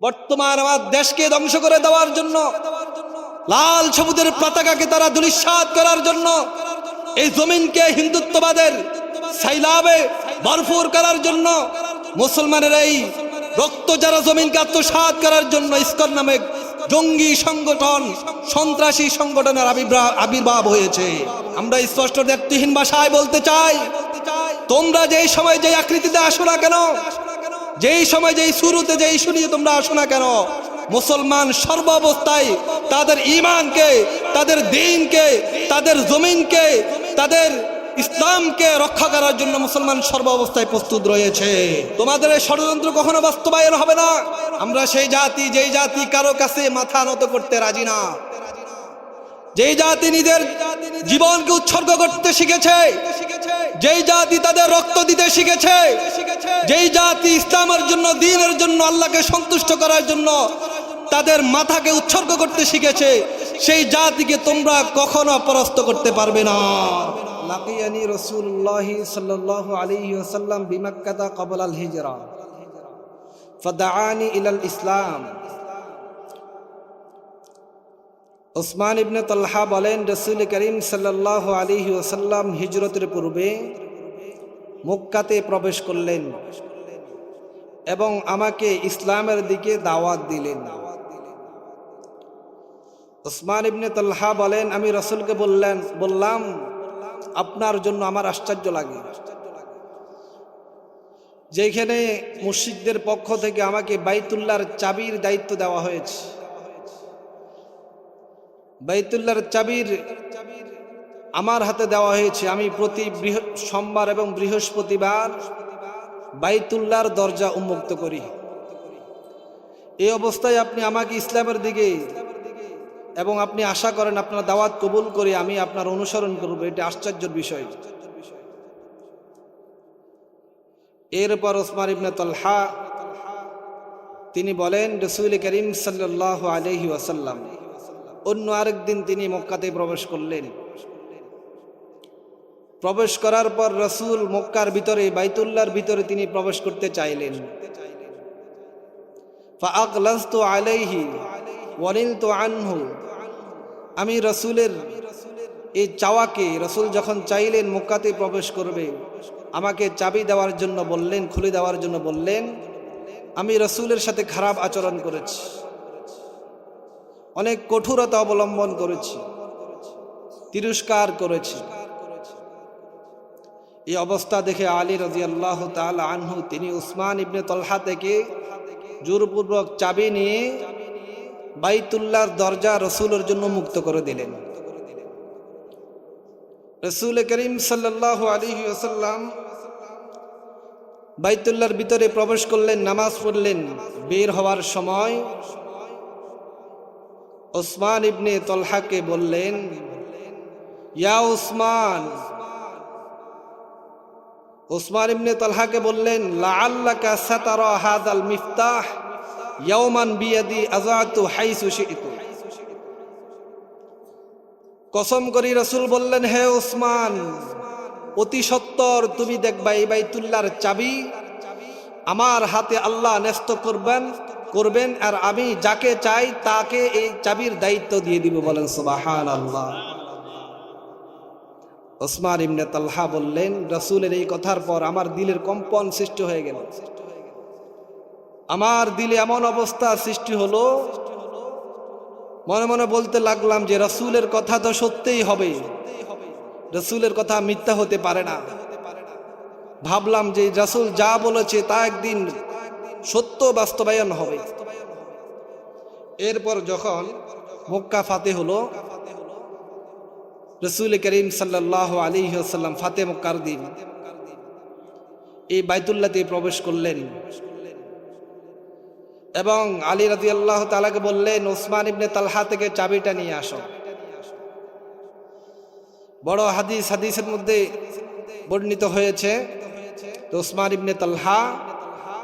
বর্তমান আমার দেশকে ধ্বংস করে দেওয়ার জন্য, লাল সবুজের পতাকাকে তারা ধূলিসাৎ করার জন্য, এই জমিনকে হিন্দুত্ববাদের সাইলাবে ভরপুর করার জন্য, মুসলমানের এই রক্ত যারা জমিনকে আত্মসাৎ করার জন্য ইসকন নামে জঙ্গি সংগঠন, সন্ত্রাসী সংগঠনের আবির্ভাব হয়েছে। আমরা স্পষ্ট দ্ব্যর্থহীন ভাষায় বলতে চাই, তোমরা যেই সময় যেই আকৃতিতে আসো না কেন, যেই সময় যেই শুরুতে যেই শুনিয়ে তোমরা আসো না কেন, মুসলমান সর্বাবস্থায় তাদের ঈমানকে, তাদের দ্বীনকে, তাদের জমিনকে, তাদের ইসলামকে রক্ষা করার জন্য মুসলমান সর্বাবস্থায় প্রস্তুত রয়েছে। তোমাদের এই ষড়যন্ত্র কখনো বাস্তবায়ন হবে না। আমরা সেই জাতি, যেই জাতি কারো কাছে মাথা নত করতে রাজি না, যেই জাতি নিজের জীবনকে উৎসর্গ করতে শিখেছে, যেই জাতি তাদের রক্ত দিতে শিখেছে, যেই জাতি ইসলামের জন্য, দ্বীনের জন্য, আল্লাহকে সন্তুষ্ট করার জন্য তাদের মাথাকে উৎসর্গ করতে শিখেছে, সেই জাতিকে তোমরা কখনো পরাস্ত করতে পারবে না। লাকিয়ানি রাসূলুল্লাহ সাল্লাল্লাহু আলাইহি ওয়াসাল্লাম বিমাক্কাতা ক্বাবলা আল হিজরা ফাদাআনি ইলাল ইসলাম। ওসমান ইবনে তালহা বলেন, রাসূল করিম সাল্লাল্লাহু আলাইহি ওয়াসাল্লাম হিজরতের পূর্বে মক্কাতে প্রবেশ করলেন এবং আমাকে ইসলামের দিকে দাওয়াত দিলেন। ওসমান ইবনে তালহা বলেন, আমি রাসূলকে বললাম আপনার জন্য আমার আশ্চর্য লাগে, যেখানে মুশরিকদের পক্ষ থেকে আমাকে বাইতুল্লাহর চাবির দায়িত্ব দেওয়া হয়েছে। বাইতুল্লাহর চাবির আমার হাতে দেওয়া হয়েছে। আমি প্রতি সোমবার এবং বৃহস্পতিবার বাইতুল্লাহর দরজা উন্মুক্ত করি। এই অবস্থায় আপনি আমাকে ইসলামের দিকে, এবং আপনি আশা করেন আপনার দাওয়াত কবুল করে আমি আপনার অনুসরণ করব, এটা আশ্চর্যের বিষয়। এরপর ওসমান ইবনে তালহা তিনি বলেন, রাসূল করিম সাল্লাল্লাহু আলাইহি ওয়াসাল্লাম অন্য আরেকদিন তিনি মক্কাতে প্রবেশ করলেন। প্রবেশ করার পর রাসূল মক্কার ভিতরে, বাইতুল্লাহর ভিতরে তিনি প্রবেশ করতে চাইলেন। ফাআগলাযতু আলাইহি ওয়ানিলতু আনহু, আমি রাসূলের এই চাওয়াকে, রাসূল যখন চাইলেন মক্কাতে প্রবেশ করবে, আমাকে চাবি দেওয়ার জন্য বললেন, খুলে দেওয়ার জন্য বললেন, আমি রাসূলের সাথে খারাপ আচরণ করেছি, অনেক কঠোরতা অবলম্বন করেছি, তিরস্কার করেছি। এই অবস্থা দেখে আলী রাদিয়াল্লাহু তাআলা আনহু তিনি উসমান ইবনে তালহা থেকে জোরপূর্বক চাবি নিয়ে বাইতুল্লাহর দরজা রাসূলের জন্য মুক্ত করে দিলেন। রাসূল করিম সাল্লাল্লাহু আলাইহি ওয়াসাল্লাম বাইতুল্লাহর ভিতরে প্রবেশ করলেন, নামাজ পড়লেন। বের হওয়ার সময় ওসমান ইবনে তালহাকে বললেন, ইয়া উসমান, ওসমান ইবনে তালহাকে বললেন, লাআল্লাকা সাতারা হাযাল মিফতাহ ইয়াওমান বিয়াদি আযাতু হাইসু শি'তু। কসম করি রাসূল বললেন, হে ওসমান, অতি সত্বর তুমি দেখবা এই বাইতুল্লাহর চাবি আমার হাতে আল্লাহ ন্যস্ত করবেন, আর আমি যাকে চাই তাকে এই চাবির দায়িত্ব দিয়ে দিব। বলেন সুবহানাল্লাহ। ওসমান ইবনে তালহা বললেন, রাসূলের এই কথার পর আমার দিলের কম্পন সৃষ্টি হয়ে গেল। আমার দিলে এমন অবস্থা সৃষ্টি হলো, মনে মনে বলতে লাগলাম যে রাসূলের কথা তো সত্যিই হবে, রাসূলের কথা মিথ্যা হতে পারে না। ভাবলাম যে রাসূল যা বলেছে তা একদিন সত্য বাস্তবায়ন হবে। এরপর যখন মক্কা ফাতেহ হলো, রাসূল করিম সাল্লাল্লাহু আলাইহি ওয়াসাল্লাম ফাতেহ মক্কার দিন এই বাইতুল্লাহতে প্রবেশ করলেন এবং আলী রাদিয়াল্লাহু তাআলাকে বললেন, ওসমান ইবনে তালহা থেকে চাবিটা নিয়ে আসো। বড় হাদিসের মধ্যে বর্ণিত হয়েছে, তো ওসমান ইবনে তালহা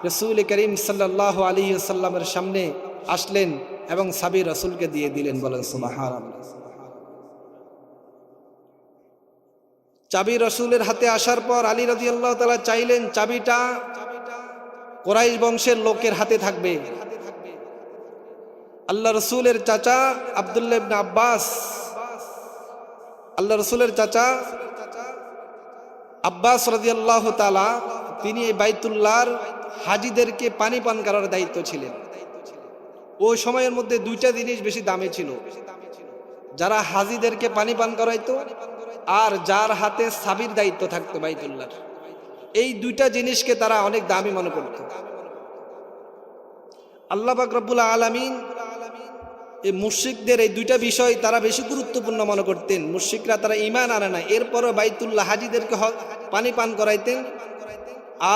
রাসূল করিম সাল্লাল্লাহু আলাইহি ওয়াসাল্লামের সামনে আসলেন এবং চাবি রাসূলকে দিয়ে দিলেন। বলেন সুবহানাল্লাহ। চাবি রাসূলের হাতে আসার পর আলী রাদিয়াল্লাহু তাআলা চাইলেন চাবিটা কুরাইশ বংশের লোকের হাতে থাকবে, আল্লাহ রসুলের চাচা আব্দুল্লাহ ইবনে আব্বাস, আল্লাহ রসুলের চাচা আব্বাস রাদিয়াল্লাহু তাআলা, তিনি এই বাইতুল্লাহর হাজিদেরকে পানি পান করার দায়িত্ব ছিলেন। ওই সময়ের মধ্যে দুইটা জিনিস বেশি দামি ছিল, যারা হাজিদেরকে পানি পান করাইতো আর যার হাতে সাবির দায়িত্ব থাকতো বাইতুল্লাহর। এই দুইটা জিনিসকে তারা অনেক দামি মনে করত। আল্লাহ পাক রব্বুল আলামিন এই মুশরিকদের এই দুইটা বিষয় তারা বেশি গুরুত্বপূর্ণ মনে করতেন। মুশরিকরা তারা ঈমান আনে না, এরপরও বাইতুল্লাহ হাজিদেরকে পানি পান করাইতেন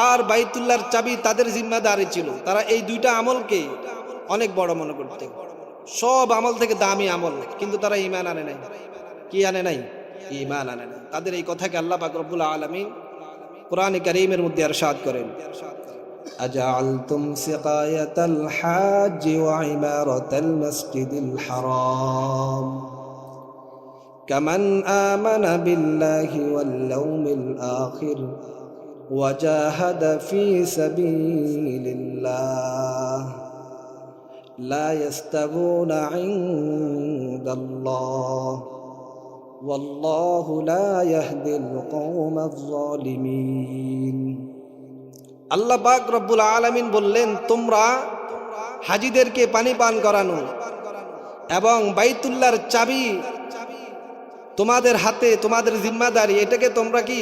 আর বাইতুল্লাহর চাবি তাদের জিম্মাদারি ছিল। তারা এই দুইটা আমলকে অনেক বড় মনে করতেন, সব আমল থেকে দামি আমল, কিন্তু তারা ঈমান আনে নাই। কি আনে নাই? ঈমান আনে নাই। তাদের এই কথাকে আল্লাহ পাক রব্বুল আলামিন কোরআনে কারীমের মধ্যে ইরশাদ করেন, আজআলতুম সিকায়াতাল হাজ্জ ওয়া ইমারাতাল মাসজিদিল হারাম কামান আমানা বিল্লাহি ওয়াল ইয়াউমিল আখির ওয়া জাহাদা ফি সাবিলিল্লাহ লা ইয়াস্তাবুনা ইনদাল্লাহ ওয়াল্লাহু লা ইয়াহদিল কওমাজ যালিমিন। আল্লাহ পাক রব্বুল আলামিন বললেন, তোমরা হাজিদেরকে পানি পান করানো এবং বাইতুল্লাহর চাবি তোমাদের হাতে, তোমাদের জিম্মাদারি, এটাকে তোমরা কি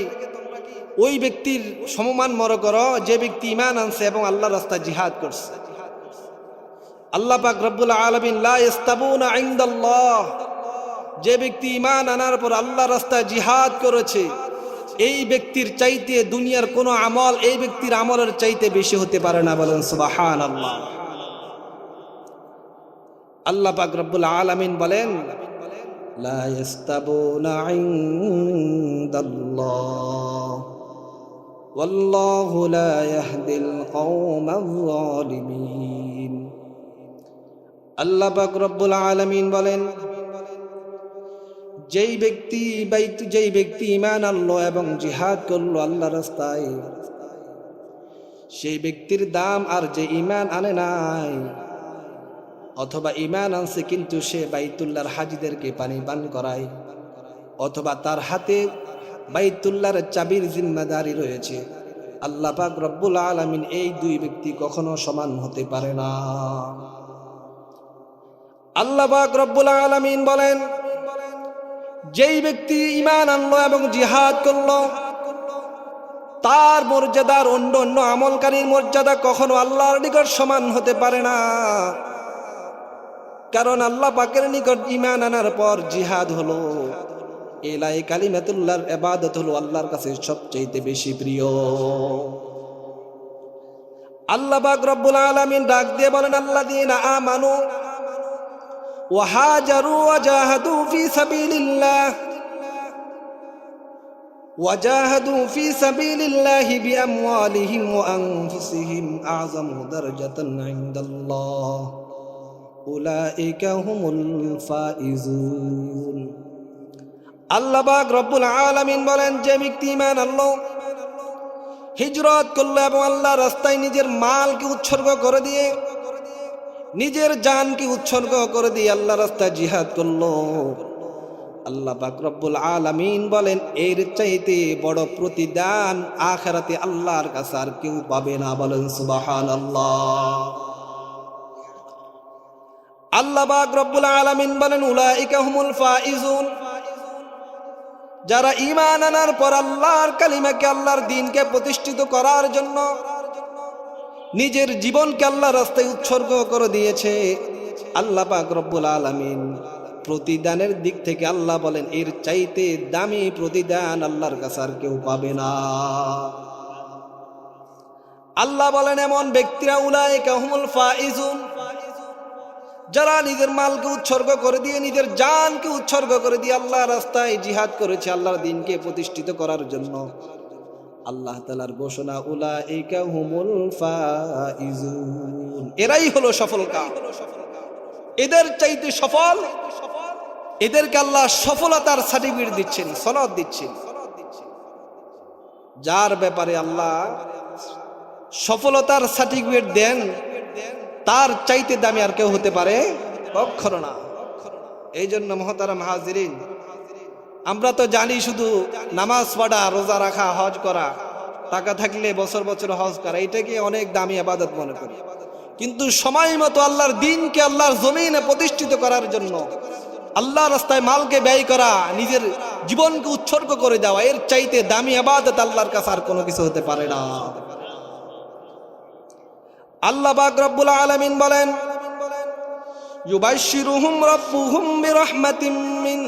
ওই ব্যক্তির সমমান মনে করো যে ব্যক্তি ঈমান আনছে এবং আল্লাহর রাস্তায় জিহাদ করছে। আল্লাহ পাক রব্বুল আলামিন লা ইস্তাবুনা ইনদাল্লাহ, যে ব্যক্তি ঈমান আনার পর আল্লাহর রাস্তায় জিহাদ করেছে, এই ব্যক্তির চাইতে দুনিয়ার কোন আমল এই ব্যক্তির আমলের চাইতে বেশি হতে পারে না। বলেন সুবহানাল্লাহ। আল্লাহ পাক রব্বুল আলামিন বলেন, লা ইস্তাবুনা ইনদাল্লাহ ওয়াল্লাহু লা ইয়াহদিল কওমাজ যালিমিন। আল্লাহ পাক রব্বুল আলামিন বলেন, যেই ব্যক্তি ঈমান আনলো এবং জিহাদ করলো আল্লাহর রাস্তায়, সেই ব্যক্তির দাম আর যে ঈমান আনে নাই অথবা ঈমান আনছে কিন্তু সে বাইতুল্লাহর হাজিদেরকে পানি পান করায় অথবা তার হাতে বাইতুল্লাহর চাবির জিম্মাদারি রয়েছে, আল্লাহ পাক রব্বুল আলামিন এই দুই ব্যক্তি কখনো সমান হতে পারে না। আল্লাহ পাক রব্বুল আলামিন বলেন, যেই ব্যক্তি ঈমান আনলো এবং জিহাদ করলো তার মর্যাদার অন্য অন্য আমলকারীর মর্যাদা কখনো আল্লাহর নিকট সমান হতে পারে না। কারণ আল্লাহ পাকের নিকট ঈমান আনার পর জিহাদ হলো, এলাই কালিমাতুল্লাহর ইবাদত হলো আল্লাহর কাছে সবচেয়ে বেশি প্রিয়। আল্লাহ পাক রব্বুল আলামিন ডাক দিয়ে বলেন, আল্লাযীনা আমানু وهاجروا وجاهدوا في سبيل الله بأموالهم وأنفسهم أعظم درجة عند الله أولئك هم الفائزون। আল্লাহ পাক রব্বুল আলামিন বলেন, যে ব্যক্তি ঈমান আনলো, হিজরত করলো এবং আল্লাহর রাস্তায় নিজের মালকে উৎসর্গ করে দিয়ে, নিজের জানকে উৎসর্গ করে দিয়ে আল্লাহ রাস্তায় জিহাদ করলো, আল্লাহ পাক রব্বুল আলামিন বলেন এর চাইতে বড় প্রতিদান আখিরাতে আল্লাহর কাছে আর কেউ পাবে না। বলেন সুবহানাল্লাহ। আল্লাহ পাক রব্বুল আলামিন বলেন, উলাইকা হুমুল ফাইজুন, যারা ঈমান আনার পর আল্লাহর কালিমাকে, আল্লাহর দ্বীনকে প্রতিষ্ঠিত করার জন্য নিজের জীবনকে আল্লাহর রাস্তায় উৎসর্গ করে দিয়েছে, আল্লাহ পাক রব্বুল আলামিন প্রতিদানের দিক থেকে আল্লাহ বলেন এর চাইতে দামি প্রতিদান আল্লাহর কাছে আর কেউ পাবে না। আল্লাহ বলেন এমন ব্যক্তিরা উলাইকা হুমুল ফাইজুন, যারা নিজের মালকে উৎসর্গ করে দিয়ে, নিজের জানকে উৎসর্গ করে দিয়ে আল্লাহর রাস্তায় জিহাদ করেছে আল্লাহর দ্বীনকে প্রতিষ্ঠিত করার জন্য। আল্লাহ তাআলার ঘোষণা, উলাইকা হুমুল ফাইজুন, এরাই হলো সফল কাম। এদের চাইতে সফল, এদেরকে আল্লাহ সফলতার সার্টিফিকেট দিচ্ছেন, সনদ দিচ্ছেন। যার ব্যাপারে আল্লাহ সফলতার সার্টিফিকেট দেন তার চাইতে দামি আর কেউ হতে পারে কখনো না। এই জন্য মহতারাম হাজিরিন, আমরা তো জানি শুধু নামাজ পড়া, রোজা রাখা, হজ করা, টাকা থাকলে বছর বছর হজ করা, এটাকে অনেক দামি ইবাদত মনে করি। কিন্তু সময় মতো আল্লাহর দ্বীনকে আল্লাহর জমিনে প্রতিষ্ঠিত করার জন্য আল্লাহর রাস্তায় মালকে ব্যয় করা, নিজের জীবনকে উৎসর্গ করে দেওয়া, এর চাইতে দামি ইবাদত আল্লাহর কাছে আর কোনো কিছু হতে পারে না। আল্লাহ পাক রব্বুল আলামিন বলেন, ইউবাশশিরুহুম রাব্বুহুম বিরাহমাতিম মিন।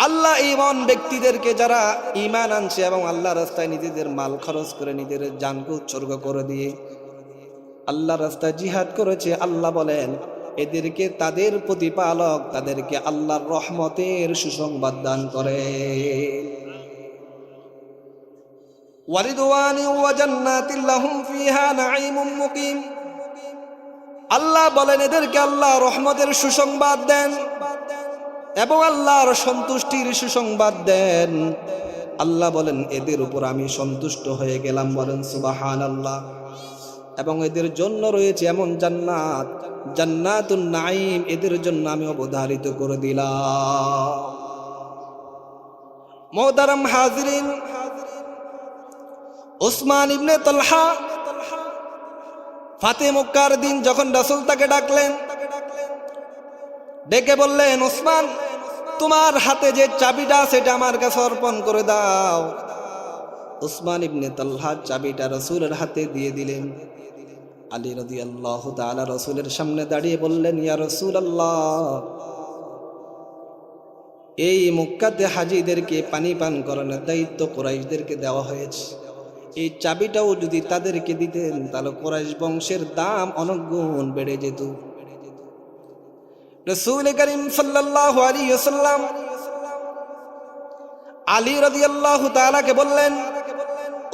আল্লাহ ঈমান ব্যক্তিদেরকে যারা ঈমান আনছে এবং আল্লাহর রাস্তায় নিজেদের মাল খরচ করে, নিজেদের জানকে উৎসর্গ করে দিয়ে আল্লাহর রাস্তায় জিহাদ করেছে, আল্লাহ বলেন এদেরকে তাদের প্রতিপালক তাদেরকে আল্লাহর রহমতের সুসংবাদ দান করে। ওয়ারিদওয়ানি ওয়া জান্নাতিল লাহুম ফিহা নাঈমুম মুকিম। আল্লাহ বলেন এদেরকে আল্লাহ রহমতের সুসংবাদ দেন এবং আল্লাহর সন্তুষ্টির সুসংবাদ দেন। আল্লাহ বলেন এদের উপর আমি সন্তুষ্ট হয়ে গেলাম, বলেন সুবহানাল্লাহ। এবং এদের জন্য রয়েছে এমন জান্নাত, জান্নাতুন নাঈম, এদের জন্য আমি অবধারিত করে দিলাম। মুহতারাম হাজিরিন, উসমান ইবনে তালহা ফাতে মক্কার দিন যখন রাসূল তাকে ডাকলেন, ডেকে বললেন, উসমান তোমার হাতে যে চাবিটা সেটা আমার কাছে অর্পণ করে দাও। উসমান ইবনে তালহা চাবিটা রাসূলের হাতে দিয়ে দিলেন। আলী রাদিয়াল্লাহু তাআলা রাসূলের সামনে দাঁড়িয়ে বললেন, ইয়া রাসূলুল্লাহ, এই মক্কাতে হাজীদেরকে পানি পান করানোর দায়িত্ব কুরাইশদেরকে দেওয়া হয়েছে। এই চাবিটাও যদি তাদেরকে দিতেন তাহলে কুরাইশ বংশের দাম অনেক গুণ বেড়ে যেত। রাসূল করিম সাল্লাল্লাহু আলাইহি ওয়াসাল্লাম আলী রাদিয়াল্লাহু তাআলাকে বললেন,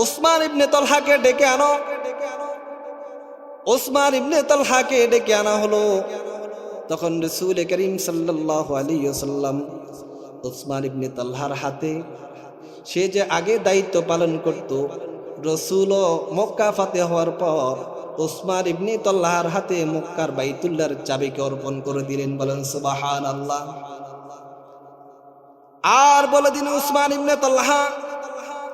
উসমান ইবনে তালহাকে ডেকে আনো। উসমান ইবনে তালহাকে ডেকে আনা হলো। তখন রাসূল করিম সাল্লাল্লাহু আলাইহি ওয়াসাল্লাম উসমান ইবনে তালহার হাতে, সে যে আগে দায়িত্ব পালন করত, রাসূলও মক্কা ফাতে হওয়ার পর উসমান ইবনে তালহার হাতে মক্কার বাইতুল্লাহর চাবিকে অর্পণ করে দিলেন, বলেন সুবহানাল্লাহ। আর বলে দিন, উসমান ইবনে তালহা,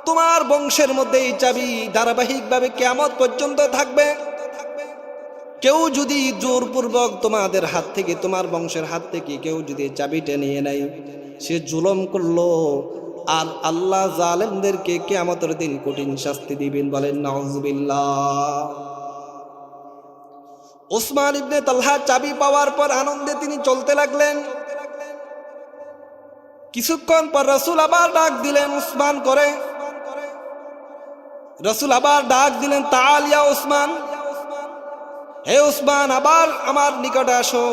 তোমার বংশের মধ্যে এই চাবি ধারাবাহিকভাবে কিয়ামত পর্যন্ত থাকবে। কেউ যদি জোরপূর্বক তোমাদের হাত থেকে, তোমার বংশের হাত থেকে কেউ যদি চাবিটা নিয়ে নেয়, সে জুলুম করলো, আর আল্লাহ জালেমদেরকে কিয়ামতের দিন কঠিন শাস্তি দিবেন, বলেন নাউযুবিল্লাহ। উসমান ইবনে তালহা চাবি পাওয়ার পর আনন্দে তিনি চলতে লাগলেন। কিছুক্ষণ পর রাসূল আবার ডাক দিলেন, উসমান করে। রাসূল আবার ডাক দিলেন, তাআল ইয়া উসমান, হে উসমান, আবার আমার নিকটে আসো।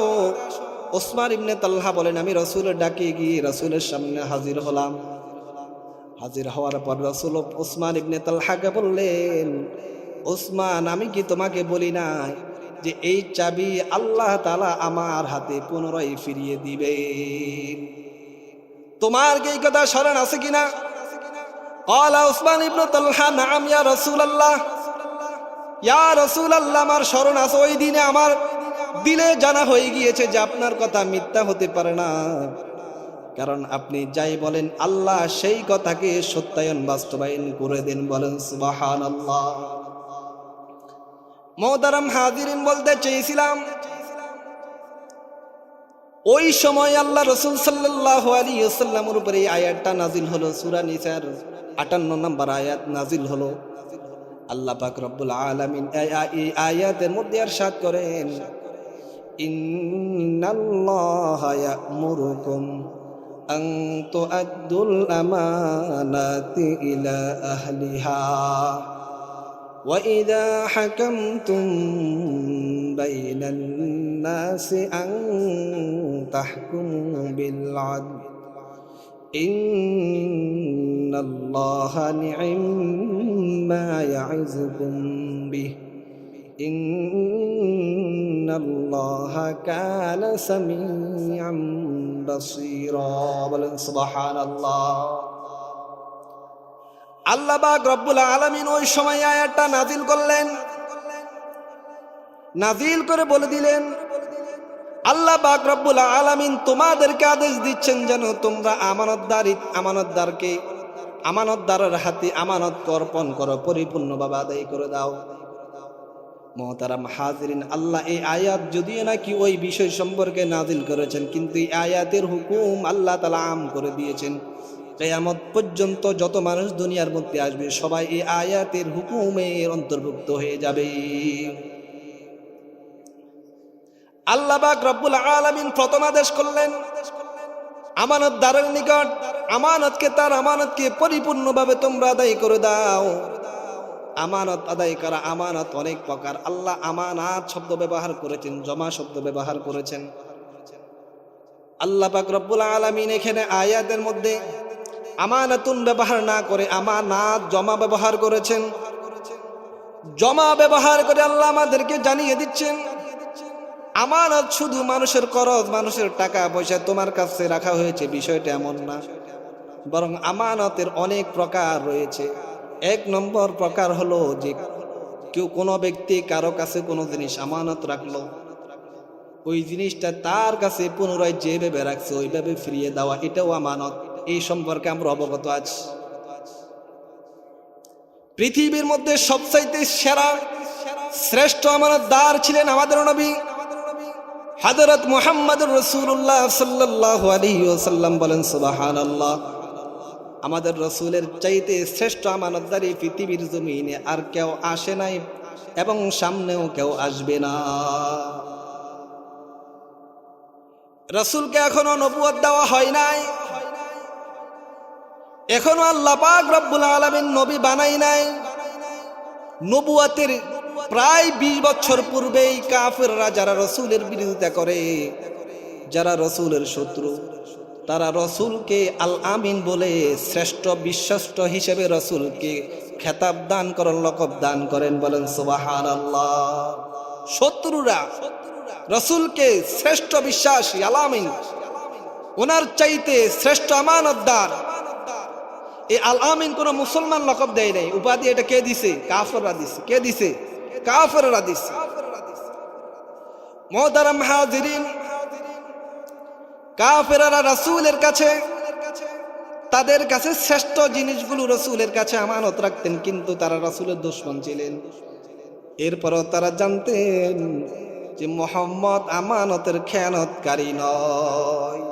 উসমান ইবনে তালহা বলেন, আমি রাসূলের ডাকে গিয়ে রাসূলের সামনে হাজির হলাম। হাজির হওয়ার পর রাসূল উসমান ইবনে তালহাকে বললেন, উসমান, আমি কি তোমাকে বলি নাই যে এই চাবি আল্লাহ তাআলা আমার হাতে পুনরায় ফিরিয়ে দিবেন? তোমার কি এই কথা স্মরণ আছে কিনা? ক্বালা উসমান ইবনে তালহা, নাম ইয়া রাসূলুল্লাহ, ইয়া রাসূলুল্লাহ, আমার স্মরণ আছে। ওই দিনে আমার দিলে জানা হয়ে গিয়েছে যে আপনার কথা মিথ্যা হতে পারে না, কারণ আপনি যাই বলেন আল্লাহ সেই কথাকে সত্যায়ন, বাস্তবায়ন করে দেন, বলেন সুবহানাল্লাহ। মুহতারাম হাজিরিন, বলতে চেয়েছিলাম ওই সময় আল্লাহ রাসূল সাল্লাল্লাহু আলাইহি ওয়াসাল্লামের উপরে এই আয়াতটা নাজিল হলো। সূরা নিসার 58 নম্বর আয়াত নাজিল হলো। আল্লাহ পাক রব্বুল আলামিন এই আয়াতের মধ্যে ইরশাদ করেন, ইন্নাল্লাহা ইয়া'মুরুকুম আন তু'আদ্দুল আমানাতি ইলা আহলিহা ওয়া ইযা হাকামতুম বাইনান নাসি আন তাহকুমু বিল আদল ইন্নাল্লাহা নি'ম্মা ইয়া'iযুকুম বিহি ইন্নাল্লাহা কানা সামিআম বাসীরা, বলেন সুবহানাল্লাহ। আল্লাহ পাক রব্বুল আলামিন ওই সময় আয়াতটা নাজিল করলেন। নাজিল করে বলে দিলেন, আল্লাহ পাক রব্বুল আলামিন তোমাদেরকে আদেশ দিচ্ছেন যেন তোমরা আমানতদারের হাতে আমানত অর্পণ করো, পরিপূর্ণভাবে আদায় করে দাও। মুহতারাম হাজিরিন, আল্লাহ এই আয়াত যদিও নাকি ওই বিষয় সম্পর্কে নাজিল করেছেন, কিন্তু এই আয়াতের হুকুম আল্লাহ তাআলা আম করে দিয়েছেন। কিয়ামত পর্যন্ত যত মানুষ দুনিয়ার মধ্যে আসবে সবাই এই আয়াতের হুকুমের অন্তর্ভুক্ত হয়ে যাবে। আল্লাহ পাক রব্বুল আলামিন প্রথম আদেশ করলেন আমানতদারের নিকট আমানতকে পরিপূর্ণভাবে তোমরা আদায় করে দাও। আমানত আদায় করা, আমানত অনেক প্রকার। আল্লাহ আমানাত শব্দ ব্যবহার করেছেন, জমা শব্দ ব্যবহার করেছেন। আল্লাহ পাক রব্বুল আলামিন এখানে আয়াতের মধ্যে আমানাতুন ব্যবহার না করে আমানাত জমা ব্যবহার করেছেন। জমা ব্যবহার করে আল্লাহ আমাদেরকে জানিয়ে দিচ্ছেন আমানত শুধু মানুষের করজ, মানুষের টাকা পয়সা তোমার কাছে রাখা হয়েছে, বিষয়টা এমন না, বরং আমানতের অনেক প্রকার রয়েছে। এক নম্বর প্রকার হলো যে কোনো ব্যক্তি কারো কাছে কোনো জিনিস আমানত রাখলো, ওই জিনিসটা তার কাছে পুনরায় যেভাবে রাখছে ওইভাবে ফিরিয়ে দেওয়া, এটাও আমানত। এই সম্পর্কে আমরা অবগত আছি। পৃথিবীর মধ্যে সবচাইতে সেরা শ্রেষ্ঠ আমানতদার ছিলেন আমাদের নবী হযরত মুহাম্মদুর রাসূলুল্লাহ সাল্লাল্লাহু আলাইহি ওয়াসাল্লাম। বলেন সুবহানাল্লাহ। আমাদের রাসূলের চাইতে শ্রেষ্ঠ আমানতদার এই পৃথিবীর জমিনে আর কেউ আসে নাই এবং সামনেও কেউ আসবে না। রাসূলকে এখনো নবুয়ত দেওয়া হয় নাই, এখনো আল্লাহ পাক রব্বুল আলামিন নবী বানাই নাই। নবুয়তের প্রায় 20 বছর পূর্বেই কাফেররা যারা রাসূলের বিরোধিতা করে, যারা রাসূলের শত্রু, তারা রাসূলকে আল আমিন বলে শ্রেষ্ঠ বিশ্বস্ত হিসেবে রাসূলকে খেতাব দান করেন, লকব দান করেন। বলেন সুবহানাল্লাহ। শত্রুরা রাসূলকে শ্রেষ্ঠ বিশ্বাসী আল আমিন, ওনার চাইতে শ্রেষ্ঠ আমানতদার। এই আল আমিন কোন মুসলমান লকব দেয় নাই, উপাধি এটা কে দিছে? কাফেররা দিছে। কে দিছে? কাফেররা দিছে। মুহতারাম হাজিরিন, কাফেররা রাসূলের কাছে, তাদের কাছে শ্রেষ্ঠ জিনিসগুলো রাসূলের কাছে আমানত রাখতেন, কিন্তু তারা রাসূলের দুশমন ছিলেন। এরপরও তারা জানতেন যে মুহাম্মদ আমানতের খেয়ানতকারী নয়।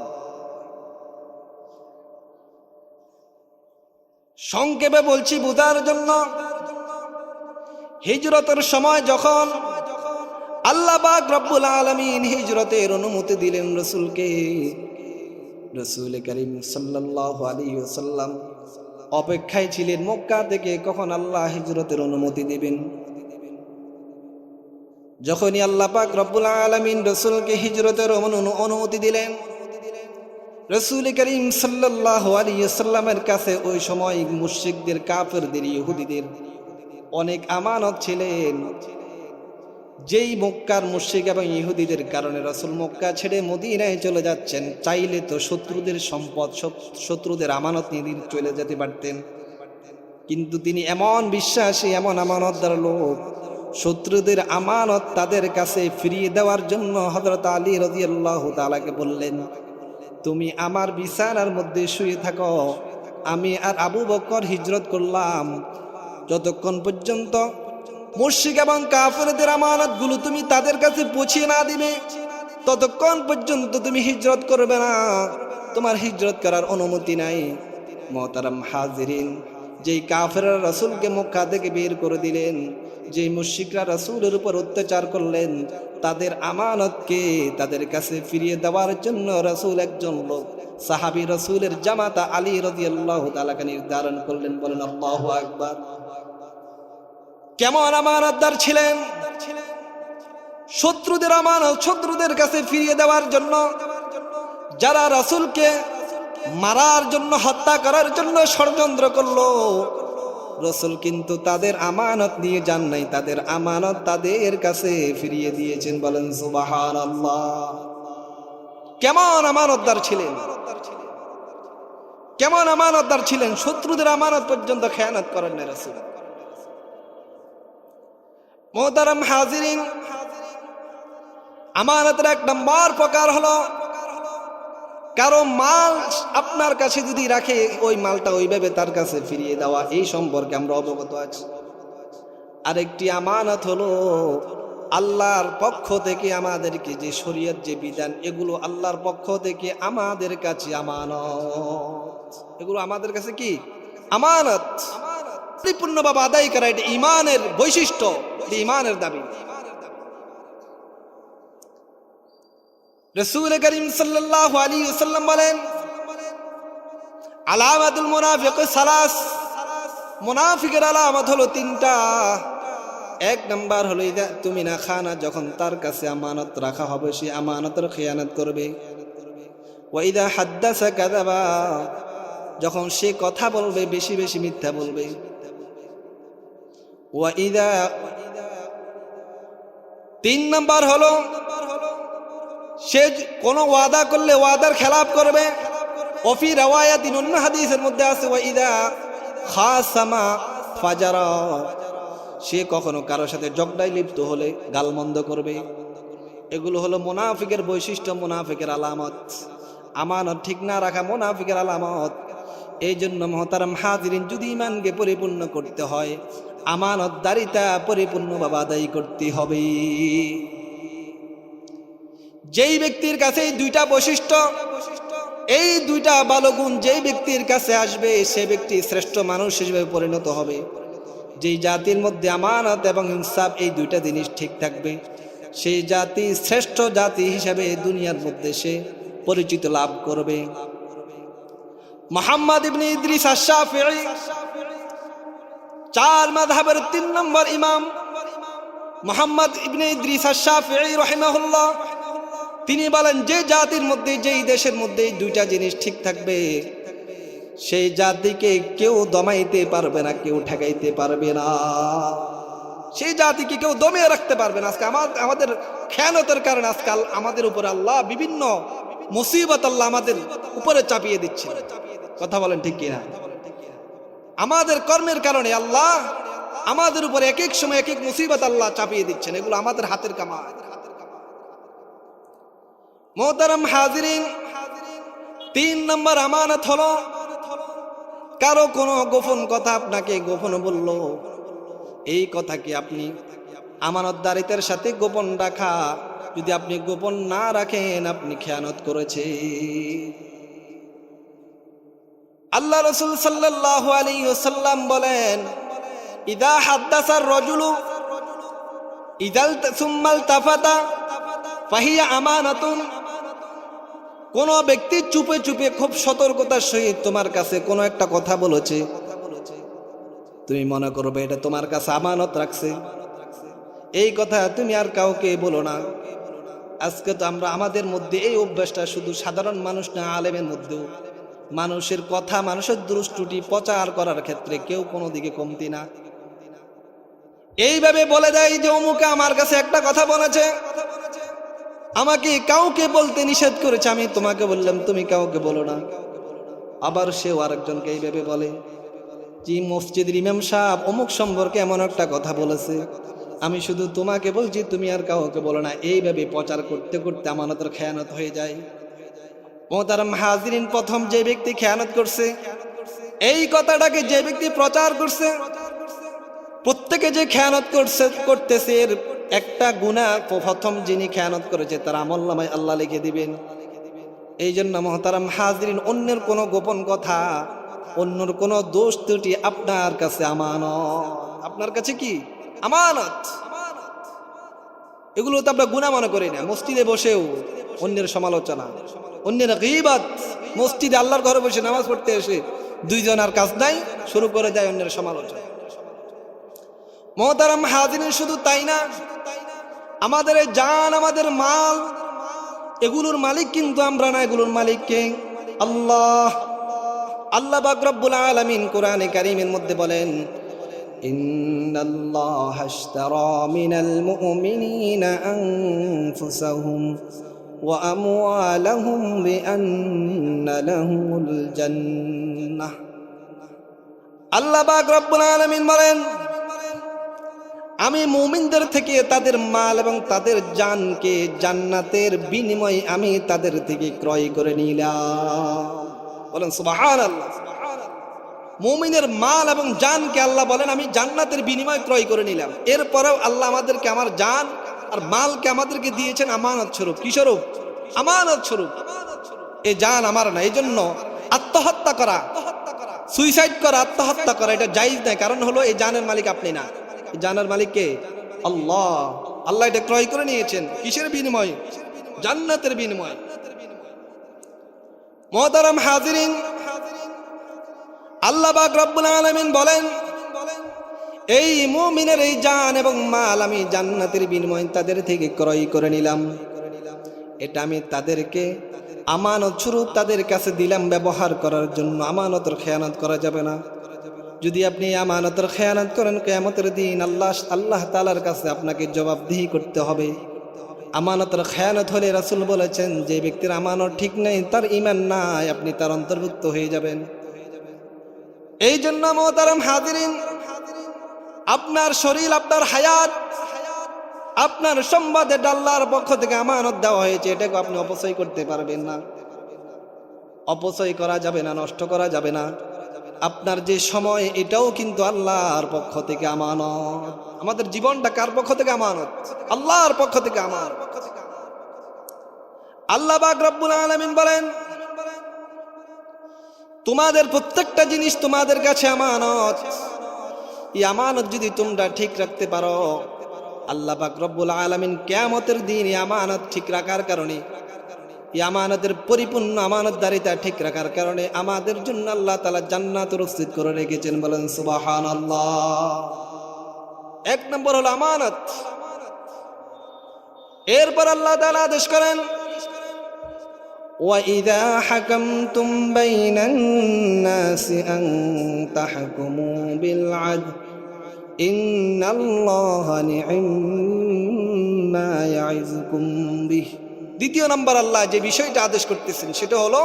সংক্ষেপে বলছি বুঝার জন্য, হিজরতের সময় যখন আল্লাহ পাক রব্বুল আলামিন হিজরতের অনুমতি দিলেন রাসূলকে, রাসূল করিম সাল্লাল্লাহু আলাইহি ওয়াসাল্লাম অপেক্ষায় ছিলেন মক্কা থেকে কখন আল্লাহ হিজরতের অনুমতি দিবেন। যখনই আল্লাহ পাক রব্বুল আলামিন রাসূলকে হিজরতের অনুমতি দিলেন, রাসূল করিম সাল্লাল্লাহু আলাইহি ওয়াসাল্লামের কাছে ওই সময় মুশরিকদের, কাফেরদের, ইহুদিদের অনেক আমানত ছিলেন। যেই মক্কার মুশরিক এবং ইহুদিদের কারণে রাসূল মক্কা ছেড়ে মদিনায় চলে যাচ্ছেন, চাইলে তো শত্রুদের সম্পদ, শত্রুদের আমানত নিয়ে চলে যেতে পারতেন, কিন্তু তিনি এমন বিশ্বাসী, এমন আমানতদার লোক, শত্রুদের আমানত তাদের কাছে ফিরিয়ে দেওয়ার জন্য হযরত আলী রাদিয়াল্লাহু তাআলাকে বললেন, তুমি আমার বিছানার মধ্যে শুয়ে থাকো, আমি আর আবু বকর হিজরত করলাম। যতক্ষণ পর্যন্ত মুশরিক এবং কাফেরদের আমানতগুলো তুমি তাদের কাছে পৌঁছিয়ে না দিবে, ততক্ষণ পর্যন্ত তুমি হিজরত করবে না, তোমার হিজরত করার অনুমতি নাই। মুহতারাম হাজিরিন, যেই কাফেররা রাসূলকে মক্কা থেকে বের করে দিলেন, যেই মুশরিকরা রাসূলের উপর অত্যাচার করলেন, তাদের আমানতকে তাদের কাছে ফিরিয়ে দেওয়ার জন্য রাসূল একজন লোক, সাহাবী রাসূলের জামাতা আলী রাদিয়াল্লাহু তাআলাকে নির্ধারণ করলেন। বলেন আল্লাহু আকবার। কেমন আমানতদার ছিলেন! শত্রুদের আমানত শত্রুদের কাছে ফিরিয়ে দেওয়ার জন্য, যারা রাসূলকে মারার জন্য, হত্যা করার জন্য ষড়যন্ত্র করলো, রাসূল কিন্তু তাদের আমানত নিয়ে যান নাই, তাদের আমানত তাদের কাছে ফিরিয়ে দিয়েছেন। বলেন সুবহানাল্লাহ। কেমন আমানতদার ছিলেন! কেমন আমানতদার ছিলেন! শত্রুদের আমানত পর্যন্ত খেয়ানত করেন না রাসূল। মুহতারাম হাজিরিন, আমানতের এক নম্বর প্রকার হলো কারো মাল আপনার কাছে যদি রাখে ওই মালটা ওইভাবে তার কাছে ফিরিয়ে দেওয়া, এই সম্পর্কে আমরা অবগত আছি। আরেকটি আমানত হলো আল্লাহর পক্ষ থেকে আমাদেরকে যে শরীয়ত যে বিধান, এগুলো আল্লাহর পক্ষ থেকে আমাদের কাছে আমানত, এগুলো আমাদের কাছে কি আমানত, পরিপূর্ণভাবে আদায় করা, এটা ঈমানের বৈশিষ্ট্য, ঈমানের দাবি। রাসূল করিম সাল্লাল্লাহু আলাইহি ওয়াসাল্লাম বলেন, আলামাতুল মুনাফিক সালাস, মুনাফিকের আলামত হলো তিনটা। এক নাম্বার হলো ইদা তুমিনা খানা, যখন তার কাছে আমানত রাখা হবে সে আমানতের খেয়ানত করবে। ওয়া ইদা হাদ্দাসা কাযাবা, যখন সে কথা বলবে বেশি বেশি মিথ্যা বলবে। ওয়া ইদা, তিন নাম্বার হলো সে কোনো ওয়াদা করলে ওয়াদার খেলাফ করবে। ওফি রাওয়ায়াতিন, অন্য হাদিসের মধ্যে আছে ওয়া ইদা খাসামা ফাজারা, সে কখনো কারোর সাথে ঝগড়ায় লিপ্ত হলে গালমন্দ করবে। এগুলো হলো মুনাফিকের বৈশিষ্ট্য, মুনাফিকের আলামত। আমানত ঠিক না রাখা মুনাফিকের আলামত। এই জন্য মুহতারাম হাজিরিন, যদি ঈমানকে পরিপূর্ণ করতে হয় আমানতদারিতা পরিপূর্ণভাবে আদায় করতে হবে। যেই ব্যক্তির কাছে এই দুইটা বৈশিষ্ট্য, এই দুইটা ভালো গুণ যেই ব্যক্তির কাছে আসবে সে ব্যক্তি শ্রেষ্ঠ মানুষ হিসেবে পরিণত হবে। যেই জাতির মধ্যে আমানত এবং ইনসাফ এই দুইটা জিনিস ঠিক থাকবে সেই জাতি শ্রেষ্ঠ জাতি হিসেবে দুনিয়ার মধ্যে সে পরিচিত লাভ করবে। মুহাম্মদ ইবনে ইদ্রিস আশ-শাফিঈ, চার মাযহাবের 3 নম্বর ইমাম মুহাম্মদ ইবনে ইদ্রিস আশ-শাফিঈ রাহিমাহুল্লাহ, তিনি বলেন যে জাতির মধ্যে, যেই দেশের মধ্যে দুইটা জিনিস ঠিক থাকবে সেই জাতিকে কেউ দমাইতে পারবে না, কেউ ঠেকাইতে পারবে না, সেই জাতিকে কেউ দমিয়ে রাখতে পারবে না। আজকে আমাদের খেয়ানতের কারণে আজকাল আমাদের উপরে আল্লাহ বিভিন্ন মুসিবত আল্লাহ আমাদের উপরে চাপিয়ে দিচ্ছে। কথা বলেন ঠিক কিনা? আমাদের কর্মের কারণে আল্লাহ আমাদের উপরে এক এক সময় এক এক মুসিবত আল্লাহ চাপিয়ে দিচ্ছেন। এগুলো আমাদের হাতের কামাই। মুহতারাম হাজিরিন, 3 নম্বর আমানত হলো কারো কোনো গোপন কথা আপনাকে গোপন বলল, এই কথা কি আপনি আমানতদারিতার সাথে গোপন রাখা, যদি আপনি গোপন না রাখেন আপনি খেয়ানত করেছে। আল্লাহ রাসূল সাল্লাল্লাহু আলাইহি ওয়াসাল্লাম বলেন, ইদা হাদ্দাসার রাজুলু ইদাল সুম্মাল তাফাতা ফাহিয়া আমানাতুন, কোন ব্যক্তি চুপে চুপে খুব সতর্কতার সহিত তোমার কাছে কোনো একটা কথা বলেছে, তুমি মনে করবে এটা তোমার কাছে আমানত রাখছে, এই কথা তুমি আর কাউকে বলো না। আজকে তো আমরা আমাদের মধ্যে এই অভ্যাসটা শুধু সাধারণ মানুষ না, আলেমের মধ্যেও মানুষের কথা, মানুষের দোষ ত্রুটি প্রচার করার ক্ষেত্রে কেউ কোনো দিকে কমতি না। এইভাবে বলে দেয় যে অমুকে আমার কাছে একটা কথা বলেছে, আমাকে কাউকে বলতে নিষেধ করেছে, আমি তোমাকে বললাম তুমি কাউকে বলো না। আবার সেও আরেকজনকে এইভাবে বলে যে মসজিদের ইমাম সাহেব অমুক সম্পর্কে এমন একটা কথা বলেছে, আমি শুধু তোমাকে বলছি তুমি আর কাউকে বলো না। এইভাবে প্রচার করতে করতে আমানতের খেয়ানত হয়ে যায়। মুহতারাম হাজিরিন, প্রথম যে ব্যক্তি খেয়ানত করছে, এই কথাটাকে যে ব্যক্তি প্রচার করছে, প্রত্যেকে যে খেয়ানত করতেছে এর একটা গুনাহ প্রথম যিনি খেয়ানত করেছে তার আমলনামায় আল্লাহ লিখে দিবেন। এই জন্য মুহতারাম হাজিরিন, অন্যের কোনো গোপন কথা, অন্যের কোনো দোষ ত্রুটি আপনার কাছে আমানত, আপনার কাছে কি আমানত। এগুলো তো আমরা গুনাহ মনে করি না। মসজিদে বসেও অন্যের সমালোচনা, অন্যের গীবত, মসজিদে আল্লাহর ঘরে বসে নামাজ পড়তে এসে দুইজন আর কাজ নাই, শুরু করে দেয় অন্যের সমালোচনা। মুহতারাম হাজিরিন, শুধু তাই না, আমাদের জান, আমাদের মাল, এগুলোর মালিক কিন্তু আমরা না, এগুলোর মালিক কে? আল্লাহ। আল্লাহ পাক রব্বুল আলামিন কোরআনে কারীমের মধ্যে বলেন, ইন্নাল্লাহা আশতারা মিনাল মুমিনিনা আনফুসাহুম ওয়া আমওয়ালাহুম বিআন্না লাহুমুল জান্নাহ। আল্লাহ পাক রব্বুল আলামিন বলেন, আমি মুমিনদের থেকে তাদের মাল এবং তাদের জানকে জান্নাতের বিনিময়ে আমি তাদের থেকে ক্রয় করে নিলাম। বলেন সুবহানাল্লাহ। মুমিনের মাল এবং জানকে আল্লাহ বলেন আমি জান্নাতের বিনিময়ে ক্রয় করে নিলাম। এরপরেও আল্লাহ আমাদেরকে আমার জান আর মালকে আমাদেরকে দিয়েছেন আমানত স্বরূপ। কি স্বরূপ? আমানত স্বরূপ। এই জান আমার না, এই জন্য আত্মহত্যা করা, সুইসাইড করা, আত্মহত্যা করা এটা জায়েজ নাই। কারণ হলো এই জানের মালিক আপনি না, এই জানের মালিক কে? আল্লাহ। আল্লাহ এটা ক্রয় করে নিয়েছেন কিসের বিনিময়ে? জান্নাতের বিনিময়ে। মুহতারাম হাজিরিন, আল্লাহ পাক রব্বুল আলামিন বলেন এই মুমিনের এই জান এবং মাল আমি জান্নাতের বিনিময়ে তাদের থেকে ক্রয় করে নিলাম। এটা আমি তাদেরকে আমানত স্বরূপ তাদের কাছে দিলাম ব্যবহার করার জন্য। আমানতের খেয়ানত করা যাবে না। যদি আপনি আমানতের খেয়ানত করেন কিয়ামতের দিন আল্লাহ তাআলার কাছে আপনাকে জবাবদিহি করতে হবে। আমানতের খেয়ানত হলে রাসূল বলেছেন যে ব্যক্তির আমানত ঠিক নেই, তার ঈমান নাই, আপনি তার অন্তর্ভুক্ত হয়ে যাবেন। এই জন্য মুহতারাম হাজিরিন, আপনার শরীর, আপনার হায়াত, আপনার সম্পদে আল্লাহর পক্ষ থেকে আমানত দেওয়া হয়েছে, এটাকে আপনি অপচয় করতে পারবেন না। অপচয় করা যাবে না, নষ্ট করা যাবে না। আপনার যে সময়, এটাও কিন্তু আল্লাহর পক্ষ থেকে আমানত। আমাদের জীবনটা কার পক্ষ থেকে আমানত? আল্লাহর পক্ষ থেকে আমানত। আল্লাহ পাক রব্বুল আলামিন বলেন তোমাদের প্রত্যেকটা জিনিস তোমাদের কাছে আমানত। এই আমানত যদি তোমরা ঠিক রাখতে পারো, আল্লাহ পাক রব্বুল আলামিন কিয়ামতের দিন এই আমানত ঠিক রাখার কারণে, এই আমানতের পরিপূর্ণ আমানতদারিতা ঠিক রাখার কারণে আমাদের জন্য আল্লাহ তাআলা জান্নাত প্রস্তুত করে রেখেছেন। বলেন সুবহানাল্লাহ। এক নম্বর হলো আমানত। এরপর আল্লাহ তাআলা আদেশ করেন وَإِذَا حَكَمْتُمْ بَيْنَ النَّاسِ أَن تَحْكُمُوا بِالْعَدْلِ إِنَّ اللَّهَ نِعِمَّا يَعِظُكُم بِهِ। দ্বিতীয় নম্বর আল্লাহ যে বিষয়টা আদেশ করতেছেন সেটা হলো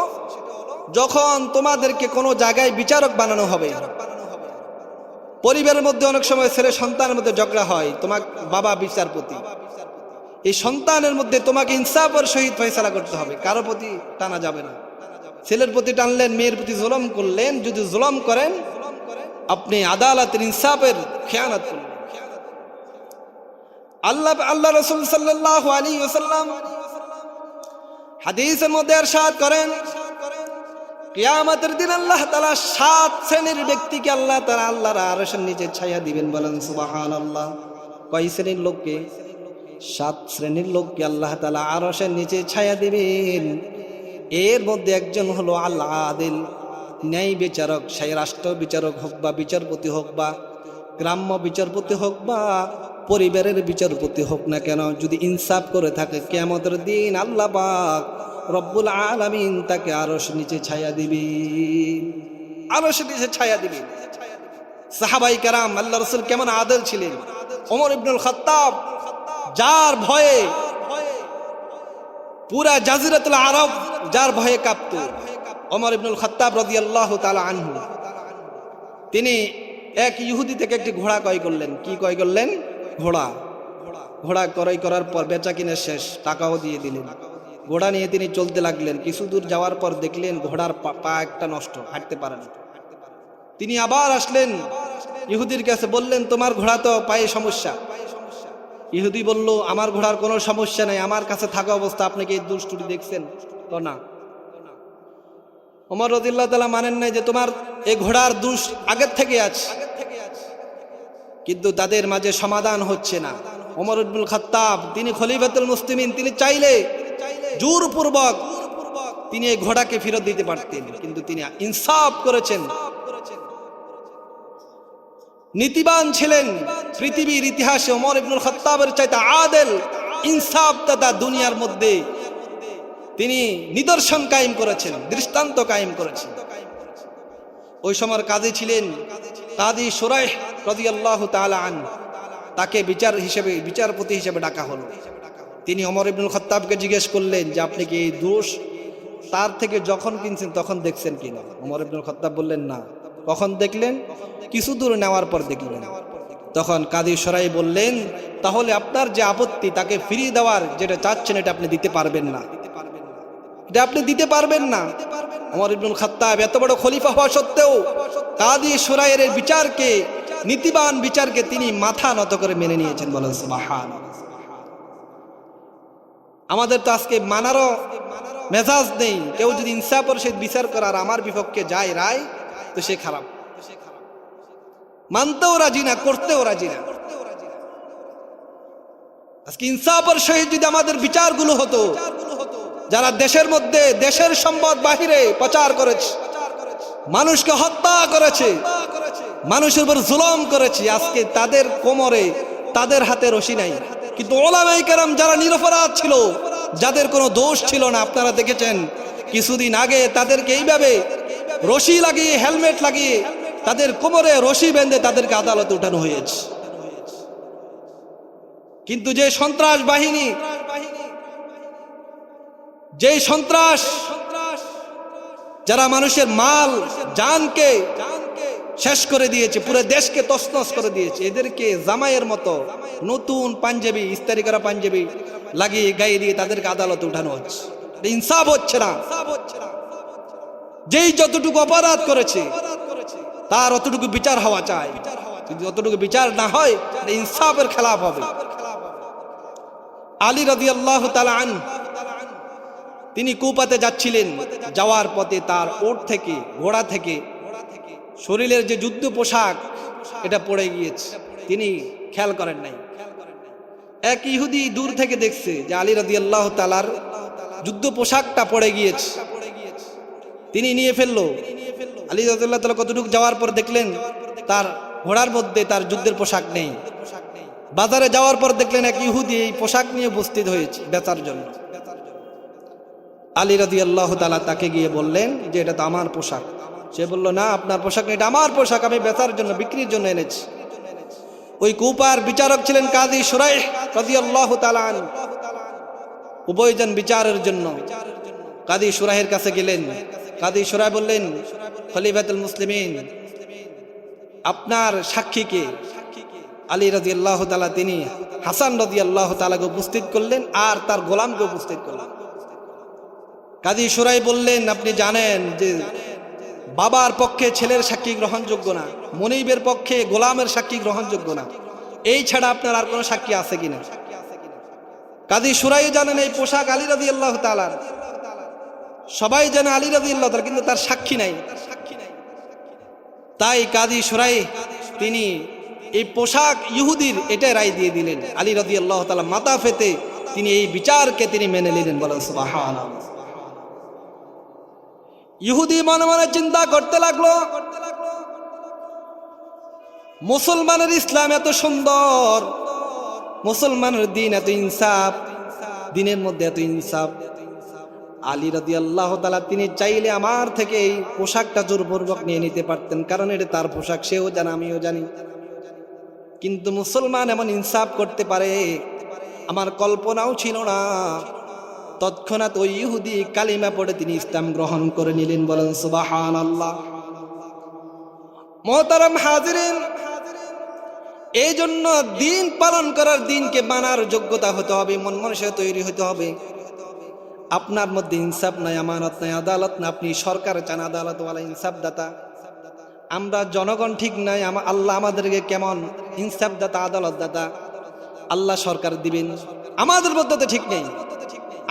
যখন তোমাদেরকে কোনো জায়গায় বিচারক বানানো হবে। পরিবারের মধ্যে অনেক সময় ছেলে সন্তানের মধ্যে ঝগড়া হয়, তোমার বাবা বিচারপতি। এই সন্তানের মধ্যে তোমাকে ইনসাফের সহিত ফয়সালা করতে হবে, কারো প্রতি টানা যাবে না। ছেলের প্রতি টানলেন, মেয়ের প্রতি জুলুম করলেন, যদি জুলুম করেন আপনি আদালতের ইনসাফের খেয়ানত করলেন। আল্লাহ রাসূল সাল্লাল্লাহু আলাইহি ওয়াসাল্লাম হাদিসের মধ্যে ইরশাদ করেন কিয়ামতের দিন আল্লাহ তাআলা 7 শ্রেণীর ব্যক্তিকে আল্লাহ তাআলা আল্লাহর আরশের নিচে ছায়া দিবেন। বলেন সুবহানাল্লাহ। কয় শ্রেণীর লোককে? 7 শ্রেণীর লোককে আল্লাহ তাআলা আরশের নিচে ছায়া দিবেন। এর মধ্যে একজন হলো আল আদিল, ন্যায় বিচারক। সেই রাষ্ট্র বিচারক হোক বা বিচারপতি হোক বা গ্রাম্য বিচারপতি হোক বা পরিবারের বিচারপতি হোক না কেন, যদি ইনসাফ করে থাকে কিয়ামতের দিন আল্লাহ পাক রব্বুল আলামিন তাকে আরশের নিচে ছায়া দিবেন। আরশের নিচে ছায়া দিবেন। সাহাবায়ে কেরাম আল্লাহ রাসূল কেমন আদল ছিলেন। ওমর ইবনুল খাত্তাব, যার ভয়ে পুরা জাজিরাতুল আরব যার ভয়ে কাঁপত, ওমর ইবনুল খাত্তাব রাদিয়াল্লাহু তাআলা আনহু, তিনি এক ইহুদি থেকে একটি ঘোড়া ক্রয় করলেন। কি ক্রয় করলেন? ঘোড়া ক্রয় করার পর বেচা কিনে শেষ, টাকাও দিয়ে দিলেন। ঘোড়া নিয়ে তিনি চলতে লাগলেন। কিছু দূর যাওয়ার পর দেখলেন ঘোড়ার পা একটা নষ্ট, হাঁটতে পারে না। তিনি আবার আসলেন ইহুদির কাছে, বললেন তোমার ঘোড়া তো পায়ে সমস্যা। ইহুদি বলল আমার ঘোড়ার কোনো সমস্যা নাই, আমার কাছে থাকা অবস্থা আপনি কি এই দুষ্টুটি দেখছেন? তো না। ওমর রাদিয়াল্লাহু তাআলা মানেন নাই যে তোমার এই ঘোড়ার দোষ আগের থেকে আছে, কিন্তু তাদের মাঝে সমাধান হচ্ছে না। ওমর ইবনুল খাত্তাব তিনি খলিফাতুল মুসলিমিন, তিনি চাইলে জোরপূর্বক তিনি এই ঘোড়াকে ফেরত দিতে পারতেন, কিন্তু তিনি ইনসাফ করেছেন, নীতিবান ছিলেন। পৃথিবীর ইতিহাসে ওমর ইবনুল খাত্তাবের চাইতে আদেল ইনসাফদাতা দুনিয়ার মধ্যে তিনি নিদর্শন কায়েম করেছেন, দৃষ্টান্ত কায়েম করেছেন। ওই সময়ের কাজী ছিলেন কাজী শুরাইহ রাদিয়াল্লাহু তাআলা আনহু। তাকে বিচারপতি হিসেবে ডাকা হলো। তিনি ওমর ইবনুল খাত্তাবকে জিজ্ঞেস করলেন যে আপনি কি এই দোষ তার থেকে যখন কিনছেন তখন দেখছেন কিনা? ওমর ইবনুল খাত্তাব বললেন না। কখন দেখলেন? কিছু দূর নেওয়ার পর দেখলেন। তখন কাজী সরাই বললেন, তাহলে আপনার যে আপত্তি তাকে ফিরিয়ে দেওয়ার যেটা চাচ্ছেন এটা আপনি দিতে পারবেন না, এটা আপনি দিতে পারবেন না। ওমর ইবনুল খাত্তাব এত বড় খলিফা হওয়া সত্ত্বেও কাজী সরাইয়ের বিচারকে, নীতিবান বিচারকে তিনি মাথা নত করে মেনে নিয়েছেন। বলেন সুবহানাল্লাহ। আমাদের তো আজকে মানারও মেজাজ নেই। কেউ যদি ইনসাফের সাথে বিচার করার আমার বিপক্ষে যায় রায়, তো সে খারাপ, মানতেও রাজি না, করতেও রাজি না। আজকে ইনসাফের সহিত যদি আমাদের বিচারগুলো হতো, যারা দেশের মধ্যে দেশের সম্পদ বাহিরে প্রচার করেছে, মানুষকে হত্যা করেছে, মানুষের উপর জুলুম করেছে, আজকে তাদের কোমরে তাদের হাতে রশি নাই। কিন্তু ওলামায়ে কেরাম যারা নিরপরাধ ছিল, যাদের কোনো দোষ ছিল না, আপনারা দেখেছেন কিছুদিন আগে তাদেরকে এইভাবে রশি লাগিয়ে, হেলমেট লাগিয়ে তাদের কোমরে রশি বেঁধে তাদেরকে আদালতে উঠানো হয়েছে। কিন্তু যে সন্ত্রাস বাহিনী, যে সন্ত্রাস যারা মানুষের মাল জানকে শেষ করে দিয়েছে, পুরো দেশকে তছনছ করে দিয়েছে, এদেরকে জামাইয়ের মতো নতুন পাঞ্জাবি, ইস্তারি করা পাঞ্জাবি লাগিয়ে গায়ে দিয়ে তাদেরকে আদালতে উঠানো হচ্ছে। ইনসাফ হচ্ছে না। যেই যতটুকু অপরাধ করেছে তার অতটুকু বিচার হওয়া চাই। যদি অতটুকু বিচার না হয়, ইনসাফের খেলাফ হবে। আলী রাদিয়াল্লাহু তাআলা আনহু তিনি কুফাতে যাচ্ছিলেন, যাওয়ার পথে তার ওট থেকে, ঘোড়া থেকে শরীরের যে যুদ্ধ পোশাক এটা পড়ে গিয়েছে, তিনি খেয়াল করেন নাই। এক ইহুদি দূর থেকে দেখছে যে আলী রাদিয়াল্লাহু তাআলার যুদ্ধ পোশাকটা পড়ে গিয়েছে, তিনি নিয়ে ফেললো। আলী রাদিয়াল্লাহু তাআলা কতটুকু যাওয়ার পর দেখলেন তার ঘোড়ার মধ্যে তার যুদ্ধের পোশাক নেই। বাজারে যাওয়ার পর দেখলেন এক ইহুদি এই পোশাক নিয়ে উপস্থিত হয়েছে বেচার জন্য। আলী রাদিয়াল্লাহু তাআলা তাকে গিয়ে বললেন যে এটা তো আমার পোশাক। সে বলল, না, আপনার পোশাক না, এটা আমার পোশাক, আমি বেচার জন্য, বিক্রির জন্য এনেছি। ওই কুফার বিচারক ছিলেন কাজী শুরাইহ রাদিয়াল্লাহু তাআলা আনহু। উভয়জন বিচারের জন্য কাজী শুরাইহের কাছে গেলেন। কাজী শুরাইহ বললেন, খলিফাতুল মুসলিমিন, আপনার সাক্ষীকে আলী রাদিয়াল্লাহু তাআলা তিনি হাসান রাদিয়াল্লাহু তাআলাকে উপস্থিত করলেন আর তার গোলামকে উপস্থিত করলেন। কাজী শুরাইহ বললেন, আপনি জানেন যে বাবার পক্ষে ছেলের সাক্ষী গ্রহণযোগ্য না, মনিবের পক্ষে গোলামের সাক্ষী গ্রহণযোগ্য না, এই ছাড়া আপনার আর কোনো সাক্ষী আছে কিনা? কাজী শুরাইহ জানেন এই পোশাক আলী রাদিয়াল্লাহু তাআলার, সবাই জানে আলী রাদিয়াল্লাহু তাআলা, কিন্তু তার সাক্ষী নাই। তাই কাজী শুরাইহ তিনি এই পোশাক ইহুদির এটাই রায় দিয়ে দিলেন। আলী রাদিয়াল্লাহু তাআলা মাথা পেতে তিনি এই বিচারকে তিনি মেনে নিলেন। বলেন সুবহানাল্লাহ। ইহুদি মনে মনে চিন্তা করতে লাগলো, মুসলমানের ইসলাম এত সুন্দর, মুসলমানের দিন এত ইনসাফ, দিনের মধ্যে এত ইনসাফ, আলী রাদিয়াল্লাহু তাআলা তিনি চাইলে আমার থেকে এই পোশাকটা জোরপূর্বক নিয়ে নিতে পারতেন, কারণ এটা তার পোশাক, সেও জানে আমিও জানি। কিন্তু মুসলমান এমন ইনসাফ করতে পারে আমার কল্পনাও ছিল না। তৎক্ষণাৎ ওই ইহুদি কালিমা পড়ে তিনি ইসলাম গ্রহণ করে নিলেন। বলেন সুবহানাল্লাহ। মুহতারাম হাজিরিন, এই জন্য দিন পালন করার, দিনকে মানার যোগ্যতা হতে হবে, মন মানসিকতা তৈরি হতে হবে। আপনার মধ্যে ইনসাফ নাই, আমানত নাই, আদালত না, আপনি সরকার চান আদালতওয়ালা, ইনসাফদাতা। আমরা জনগণ ঠিক নাই, আল্লাহ আমাদেরকে কেমন ইনসাফদাতা, আদালতদাতা, আল্লাহ সরকার দিবেন। আমাদের মধ্যে তো ঠিক নেই।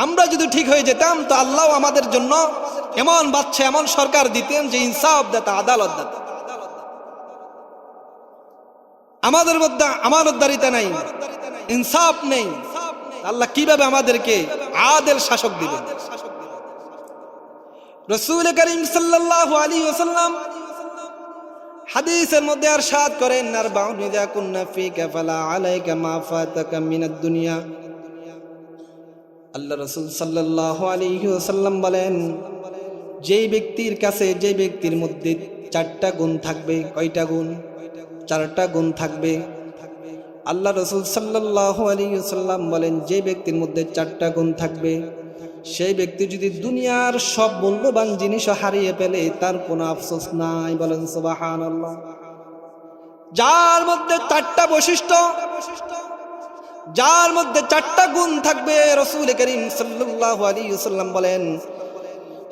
আমরা যদি ঠিক হয়ে যেতাম তো আল্লাহ আমাদের জন্য এমন বাচ্চা, এমন সরকার দিতেন যে ইনসাফদাতা, আদালতদাতা। আমাদের মধ্যে আমানতদারিতা নাই, ইনসাফ নেই, আল্লাহ কিভাবে আমাদেরকে আদেল শাসক দিবেন? রাসূল করিম সাল্লাল্লাহু আলাইহি ওয়াসাল্লাম হাদিসের মধ্যে ইরশাদ করেন, আরবাউন ইযা কুননা ফিকা ফালা আলাইকা মা ফাতাকা মিনাদ দুনিয়া। আল্লাহ রাসূল সাল্লাল্লাহু আলাইহি ওয়াসাল্লাম বলেন, যেই ব্যক্তির কাছে, যে ব্যক্তির মধ্যে চারটা গুণ থাকবে, কয়টা গুণ? চারটা গুণ থাকবে। আল্লাহ রাসূল সাল্লাল্লাহু আলাইহি ওয়াসাল্লাম বলেন, যে ব্যক্তির মধ্যে চারটা গুণ থাকবে, সেই ব্যক্তি যদি দুনিয়ার সব মূল্যবান জিনিসও হারিয়ে ফেলে তার কোনো আফসোস নাই। বলেন সুবহানাল্লাহ। যার মধ্যে চারটা বৈশিষ্ট্য, যার মধ্যে চারটা গুণ থাকবে, রাসূল করিম সাল্লাল্লাহু আলাইহি ওয়াসাল্লাম বলেন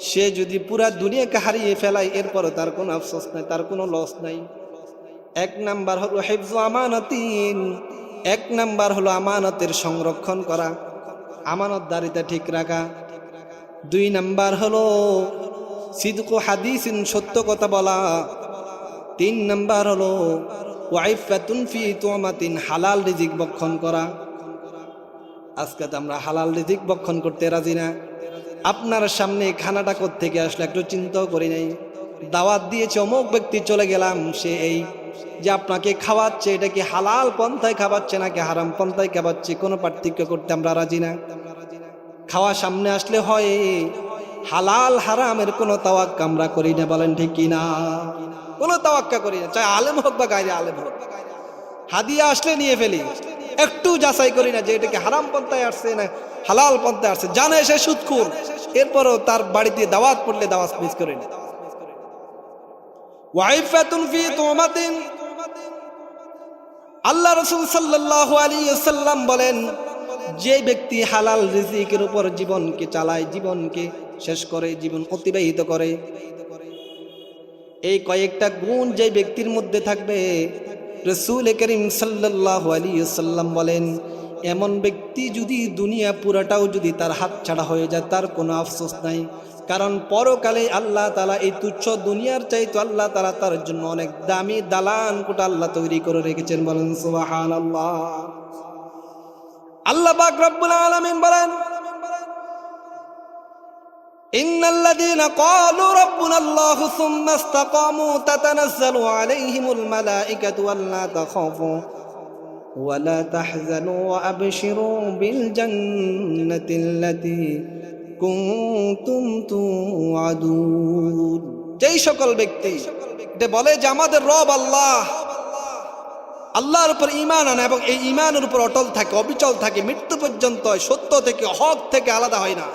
সে যদি পুরা দুনিয়াকে হারিয়ে ফেলায় এরপর তার কোনো আফসোস নাই, তার কোনো লস নাই। এক নাম্বার হলো হিফজু আমানাতিন, এক নাম্বার হলো আমানতের সংরক্ষণ করা, আমানতদারিতা ঠিক রাখা। দুই নাম্বার হলো সিদকু হাদিসিন, সত্য কথা বলা। তিন নাম্বার হলো ওয়াইফাতুন ফি তুমাতিন, হালাল রিজিক ভক্ষণ করা। আজকে তো আমরা হালাল রিজিক ভক্ষণ করতে রাজি না। আপনার সামনে খানাটা কোত্থেকে আসলে একটু চিন্তাও করি নাই। দাওয়াত দিয়েছে অমুক ব্যক্তি, চলে গেলাম, সে এই যে আপনাকে খাওয়াচ্ছে এটা কি হালাল পন্থায় খাওয়াচ্ছে নাকি হারাম পন্থায় খাওয়াচ্ছে, কোনো পার্থক্য করতে আমরা রাজি না। খাওয়া সামনে আসলে হয় হালাল হারামের কোনো তাওয়াক্কা আমরা করি না, বলেন ঠিক কিনা? কোনো তাওয়াক্কা করি না, চাই আলেম হোক বা গায়রে আলেম হোক। হাদিয়া আসলে নিয়ে ফেলি, একটু যাচাই করি না যে এটা কি হারাম পন্থায় আসছে না হালাল পন্থায় আসছে। জানে সে সুদখোর, এরপরও তার বাড়িতে দাওয়াত পড়লে দাওয়াত মিস করে না। ওয়াইফাতুন ফি তুমাতিন, আল্লাহ রাসূল সাল্লাল্লাহু আলাইহি ওয়াসাল্লাম বলেন যে ব্যক্তি হালাল রিজিকের উপর জীবনকে চালায়, জীবনকে শেষ করে, জীবন অতিবাহিত করে, এই কয়েকটা গুণ যে ব্যক্তির মধ্যে থাকবে, রাসূল করিম সাল্লাল্লাহু আলাইহি ওয়াসাল্লাম বলেন এমন ব্যক্তি যদি দুনিয়া পুরাটাও যদি তার হাত ছাড়া হয়ে যায় তার কোনো আফসোস নাই। কারণ পরকালে আল্লাহ তাআলা এই তুচ্ছ দুনিয়ার চাইতে আল্লাহ তাআলা তার জন্য অনেক দামি দালান কোঠা আল্লাহ তৈরি করে রেখেছেন, বলেন সুবহানাল্লাহ। আল্লাহ পাক রব্বুল আলামিন বলেন ইন্নাল্লাযীনা ক্বালু রাব্বুনাল্লাহু সুম্মা ইসতাকামু তাতানাজ্জালু আলাইহিমুল মালাঈকাতু আল্লা তাখাফু ওয়া লা তাহজানু ওয়া আবশিরু বিল জান্নাতিল্লাতী কুনতুম তুআদুন। যেই সকল ব্যক্তি এটা বলে যে আমাদের রব আল্লাহ, আল্লাহর উপর ঈমান আনে এবং এই ঈমানের উপর অটল থাকে, অবিচল থাকে, মৃত্যু পর্যন্ত সত্য থেকে হক থেকে আলাদা হয় না।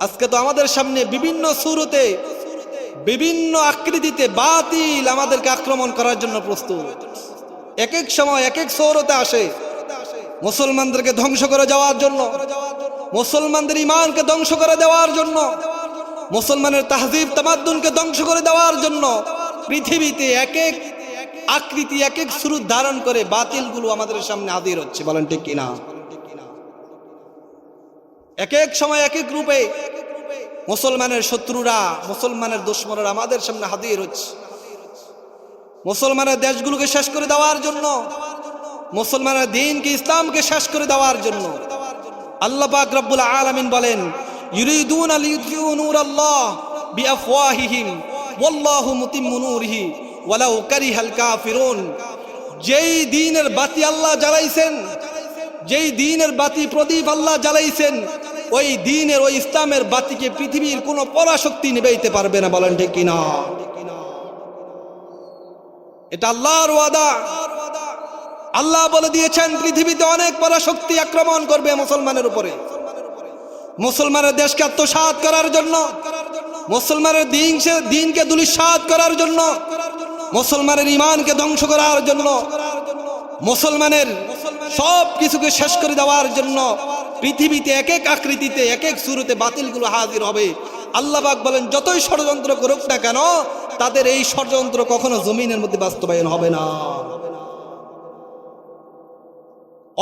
আজকে তো আমাদের সামনে বিভিন্ন সুরতে, বিভিন্ন আকৃতিতে বাতিল আমাদেরকে আক্রমণ করার জন্য প্রস্তুত। এক এক সময় এক এক সৌরতে আসে মুসলমানদেরকে ধ্বংস করে যাওয়ার জন্য, মুসলমানদের ঈমানকে ধ্বংস করে দেওয়ার জন্য, মুসলমানের তাহজিব তামাদ্দুনকে ধ্বংস করে দেওয়ার জন্য পৃথিবীতে এক এক আকৃতি এক এক সুরত ধারণ করে বাতিলগুলো আমাদের সামনে হাজির হচ্ছে, বলেন ঠিক কিনা? এক এক সময় এক এক রূপে মুসলমানের শত্রুরা, মুসলমানের দুশমনরা আমাদের সামনে হাজির হচ্ছে মুসলমানের দেশগুলোকে শেষ করে দেওয়ার জন্য, মুসলমানের দ্বীনকে ইসলামকে শেষ করে দেওয়ার জন্য। আল্লাহ পাক রব্বুল আলামিন বলেন ইউরিদুনা লিইউতফিউ নূরাল্লাহ বিআফওয়াহিহিম ওয়াল্লাহু মুতিম্মু নূরিহি ওয়ালাউ কারিহাল কাফিরুন। যেই দ্বীনের বাতি আল্লাহ জ্বালাইছেন, যেই দ্বীনের বাতি প্রদীপ আল্লাহ জ্বালাইছেন, ওই দ্বীনের ওই ইসলামের বাতিকে পৃথিবীর কোনো পরাশক্তি নিভাইতে পারবে না, বলেন ঠিক কিনা? এটা আল্লাহর ওয়াদা। আল্লাহ বলে দিয়েছেন পৃথিবীতে অনেক পরাশক্তি আক্রমণ করবে মুসলমানের উপরে, মুসলমানের দেশকে আত্মসাৎ করার জন্য, মুসলমানের দ্বীনকে ধূলিসাৎ করার জন্য, মুসলমানের ঈমানকে ধ্বংস করার জন্য, মুসলমানের সব কিছুকে শেষ করে দেওয়ার জন্য পৃথিবীতে এক এক আকৃতিতে এক এক সুরতে বাতিলগুলো হাজির হবে। আল্লাহ পাক বলেন যতই ষড়যন্ত্র করুক না কেন তাদের এই ষড়যন্ত্র কখনো জমিনের মধ্যে বাস্তবায়ন হবে না।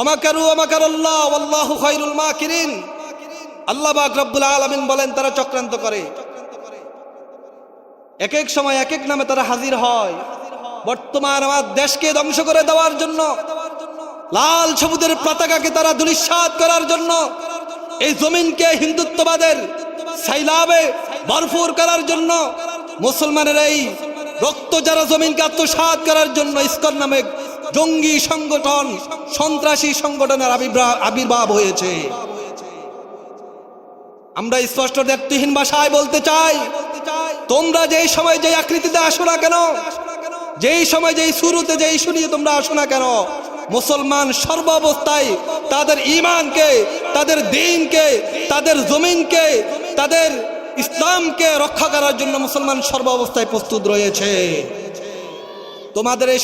ওমাকারু ওমাকারাল্লাহ ওয়াল্লাহু খায়রুল মাকিরিন। আল্লাহ পাক রব্বুল আলামিন বলেন তারা চক্রান্ত করে, এক এক সময় এক এক নামে তারা হাজির হয়। বর্তমান আমার দেশকে ধ্বংস করে দেওয়ার জন্য, লাল সবুজের পতাকাকে তারা ধূলিসাৎ করার জন্য, এই জমিনকে হিন্দুত্ববাদের সাইলাবে ভরপুর করার জন্য, মুসলমানের এই রক্ত যারা জমিনকে আত্মসাৎ করার জন্য ইসকন নামে জঙ্গি সংগঠন, সন্ত্রাসী সংগঠনের আবির্ভাব হয়েছে। আমরা স্পষ্ট দায়িত্বহীন ভাষায় বলতে চাই, তোমরা যেই সময় যেই আকৃতিতে আসো না কেন, যেই সময় যেই শুরুতে যেই শুনিয়ে তোমরা আসো না কেন, মুসলমান সর্বাবস্থায় তাদের ঈমানকে, তাদের দ্বীনকে, তাদের জমিনকে, তাদের ইসলামকে রক্ষা করার জন্য মুসলমান সর্বাবস্থায় প্রস্তুত রয়েছে। তোমাদের এই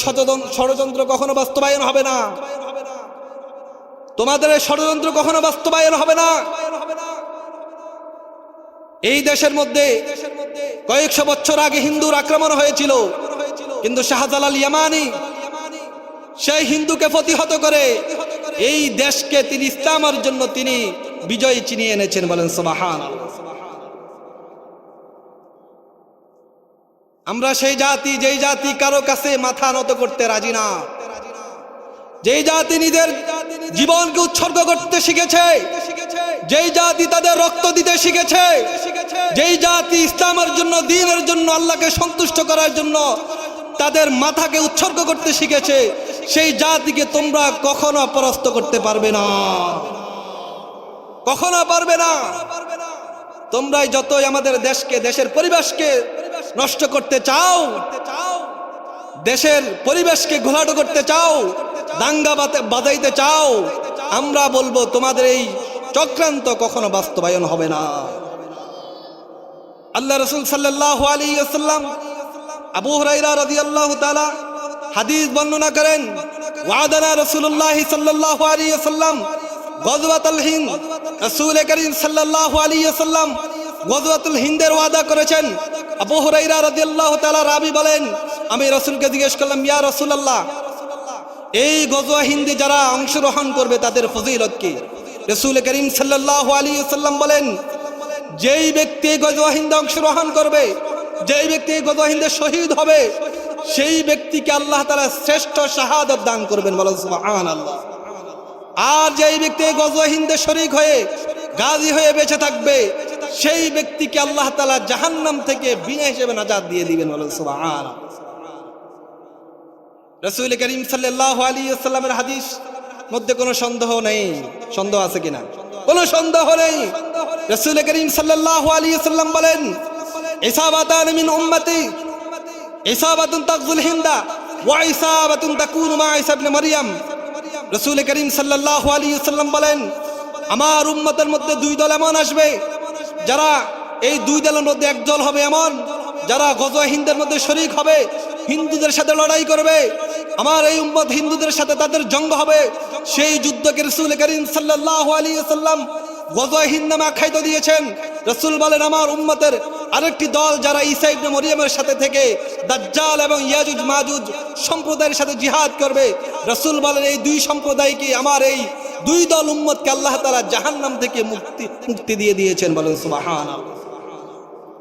ষড়যন্ত্র কখনো বাস্তবায়ন হবে না, তোমাদের এই ষড়যন্ত্র কখনো বাস্তবায়ন হবে না। এই দেশের মধ্যে কয়েকশো বছর আগে হিন্দুর আক্রমণ হয়েছিল, কিন্তু শাহজালাল ইয়ামানি সেই হিন্দুকে প্রতিহত করে এই দেশকে তিনি ইসলামের জন্য তিনি বিজয় চিনিয়ে এনেছেন। বলেন সুবহানাল্লাহ। আমরা সেই জাতি, যেই জাতি কারো কাছে মাথা নত করতে রাজি না, যেই জাতি নিজের জীবনকে উৎসর্গ করতে শিখেছে, যেই জাতি তাদের রক্ত দিতে শিখেছে, যেই জাতি ইসলামের জন্য, দ্বীনের জন্য, আল্লাহকে সন্তুষ্ট করার জন্য তাদের মাথাকে উৎসর্গ করতে শিখেছে, সেই জাতিকে তোমরা কখনো পরাস্ত করতে পারবে না, কখনো পারবে না। তোমরাই যতই আমাদের দেশকে, দেশের পরিবেশকে নষ্ট করতে চাও, দেশের পরিবেশকে ঘোলাটো করতে চাও, দাঙ্গা বাজাইতে চাও, আমরা বলবো তোমাদের এই চক্রান্ত কখনো বাস্তবায়ন হবে না। আল্লাহ রাসূল সাল্লাল্লাহু আলাইহি ওয়াসাল্লাম আবু হুরায়রা রাদিয়াল্লাহু তাআলা হাদিস বর্ণনা করেন, ওয়াদানা রাসূলুল্লাহ সাল্লাল্লাহু আলাইহি ওয়াসাল্লাম গজওয়াতুল হিন্দ, রাসূল করিম সাল্লাল্লাহু আলাইহি ওয়াসাল্লাম গজওয়াতুল হিন্দের ওয়াদা করেছেন। আবু হুরায়রা রাদিয়াল্লাহু তাআলা রাবি বলেন, আমি রাসূলকে জিজ্ঞেস করলাম, ইয়া রাসূলুল্লাহ, এই গজওয়া হিন্দে যারা অংশগ্রহণ করবে তাদের ফজিলত কি? রাসূল করিম সাল্লাল্লাহু আলাইহি ওয়াসাল্লাম বলেন, যেই ব্যক্তি গজওয়া হিন্দে অংশগ্রহণ করবে, যেই ব্যক্তি গজওয়া হিন্দে শহীদ হবে, সেই ব্যক্তিকে আল্লাহ তাআলা শ্রেষ্ঠ শাহাদাত দান করবেন। বলেন সুবহানাল্লাহ। আর যেই ব্যক্তি গজওয়া হিন্দে শরীক হয়ে গাজী হয়ে বেঁচে থাকবে, সেই ব্যক্তিকে আল্লাহ তাআলা জাহান্নাম থেকে বিনা হিসেবে নাজাত দিয়ে দিবেন। বলেন সুবহানাল্লাহ। রাসূল করিম সাল্লাল্লাহু আলাইহি ওয়াসাল্লামের হাদিস মধ্যে কোনো সন্দেহ নেই। সন্দেহ আছে কিনা? কোনো সন্দেহ নেই। রাসূল করিম সাল্লাল্লাহু আলাইহি ওয়াসাল্লাম বলেন, ইসাবাতান মিন উম্মতি, ইসাবাতুন তাগজুল হিন্দা ওয়া ইসাবাতুন তাকুনু মা ঈসা ইবনে মারইয়াম। রাসূল করিম সাল্লাল্লাহু আলাইহি ওয়াসাল্লাম বলেন, আমার উম্মতের মধ্যে দুই দল এমন আসবে, যারা এই দুই দলের মধ্যে এক দল হবে এমন যারা গজওয়া হিন্দের মধ্যে শরীক হবে, হিন্দুদের সাথে লড়াই করবে। আমার এই উম্মত হিন্দুদের সাথে তাদের জঙ্গ হবে। সেই যুদ্ধকে রাসূল করিম সাল্লাল্লাহু আলাইহি ওয়াসাল্লাম গজওয়া হিন্দ নামে আখ্যায়িত দিয়েছেন। রাসূল বলেন, আমার উম্মতের আরেকটি দল যারা ঈসা ইবনে মরিয়মের সাথে থেকে দাজ্জাল এবং ইয়াজুজ মাজুজ সম্প্রদায়ের সাথে জিহাদ করবে। রাসূল বলেন, এই দুই সম্প্রদায়কে, আমার এই দুই দল উম্মতকে আল্লাহ তাআলা জাহান্নাম থেকে মুক্তি দিয়ে দিয়েছেন। বলেন সুবহানাল্লাহ।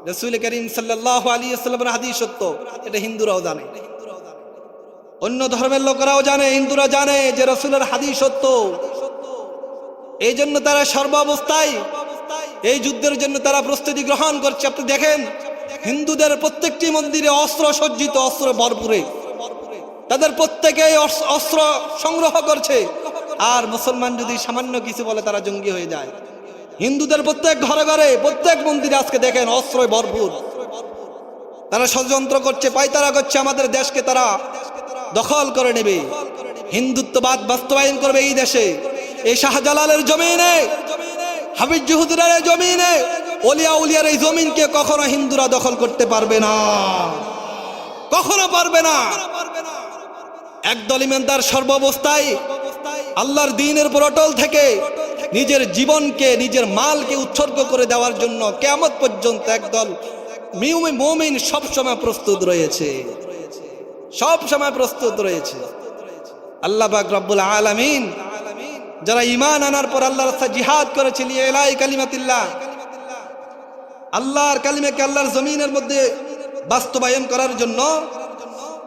রাসূল করিম সাল্লাল্লাহু আলাইহি ওয়াসাল্লামের হাদিস সত্য, এটা হিন্দুরাও জানে, অন্য ধর্মের লোকেরাও জানে, হিন্দুরা জানে যে রাসূলের হাদিস সত্য। এই জন্য তারা সর্বাবস্থায় এই যুদ্ধের জন্য তারা প্রস্তুতি গ্রহণ করছে। আপনি দেখেন, হিন্দুদের প্রত্যেকটি মন্দিরে অস্ত্র সজ্জিত, অস্ত্র ভরপুরে, তাদের প্রত্যেকেই অস্ত্র সংগ্রহ করছে। আর মুসলমান যদি সামান্য কিছু বলে তারা জঙ্গি হয়ে যায়। হিন্দুদের প্রত্যেক ঘরে ঘরে, প্রত্যেক মন্দিরে আজকে দেখেন অস্ত্র ভরপুর। তারা ষড়যন্ত্র করছে, পায়তারা করছে, আমাদের দেশকে তারা দখল করে নেবে, হিন্দুত্ববাদ বাস্তবায়ন করবে এই দেশে। এই শাহজালালের জমিনে, হাফিজ জুহুদের জমিনে, ওলিয়া উলিয়ার এই জমিনকে কখনো হিন্দুরা দখল করতে পারবে না, কখনো পারবে না। একদল ইমানদার সর্বাবস্থায় আল্লাহর দ্বীনের উপর অটল থেকে নিজের জীবনকে, নিজের মালকে উৎসর্গ করে দেওয়ার জন্য কিয়ামত পর্যন্ত একদল মুমিন সবসময় প্রস্তুত রয়েছে, সবসময় প্রস্তুত রয়েছে। আল্লাহ পাক রব্বুল আলামিন যারা ঈমান আনার পর আল্লাহর রাস্তায় জিহাদ করেছে, লিইলাই কালিমাতিল্লাহ, আল্লাহর কালিমাকে আল্লাহর জমিনের মধ্যে বাস্তবায়ন করার জন্য,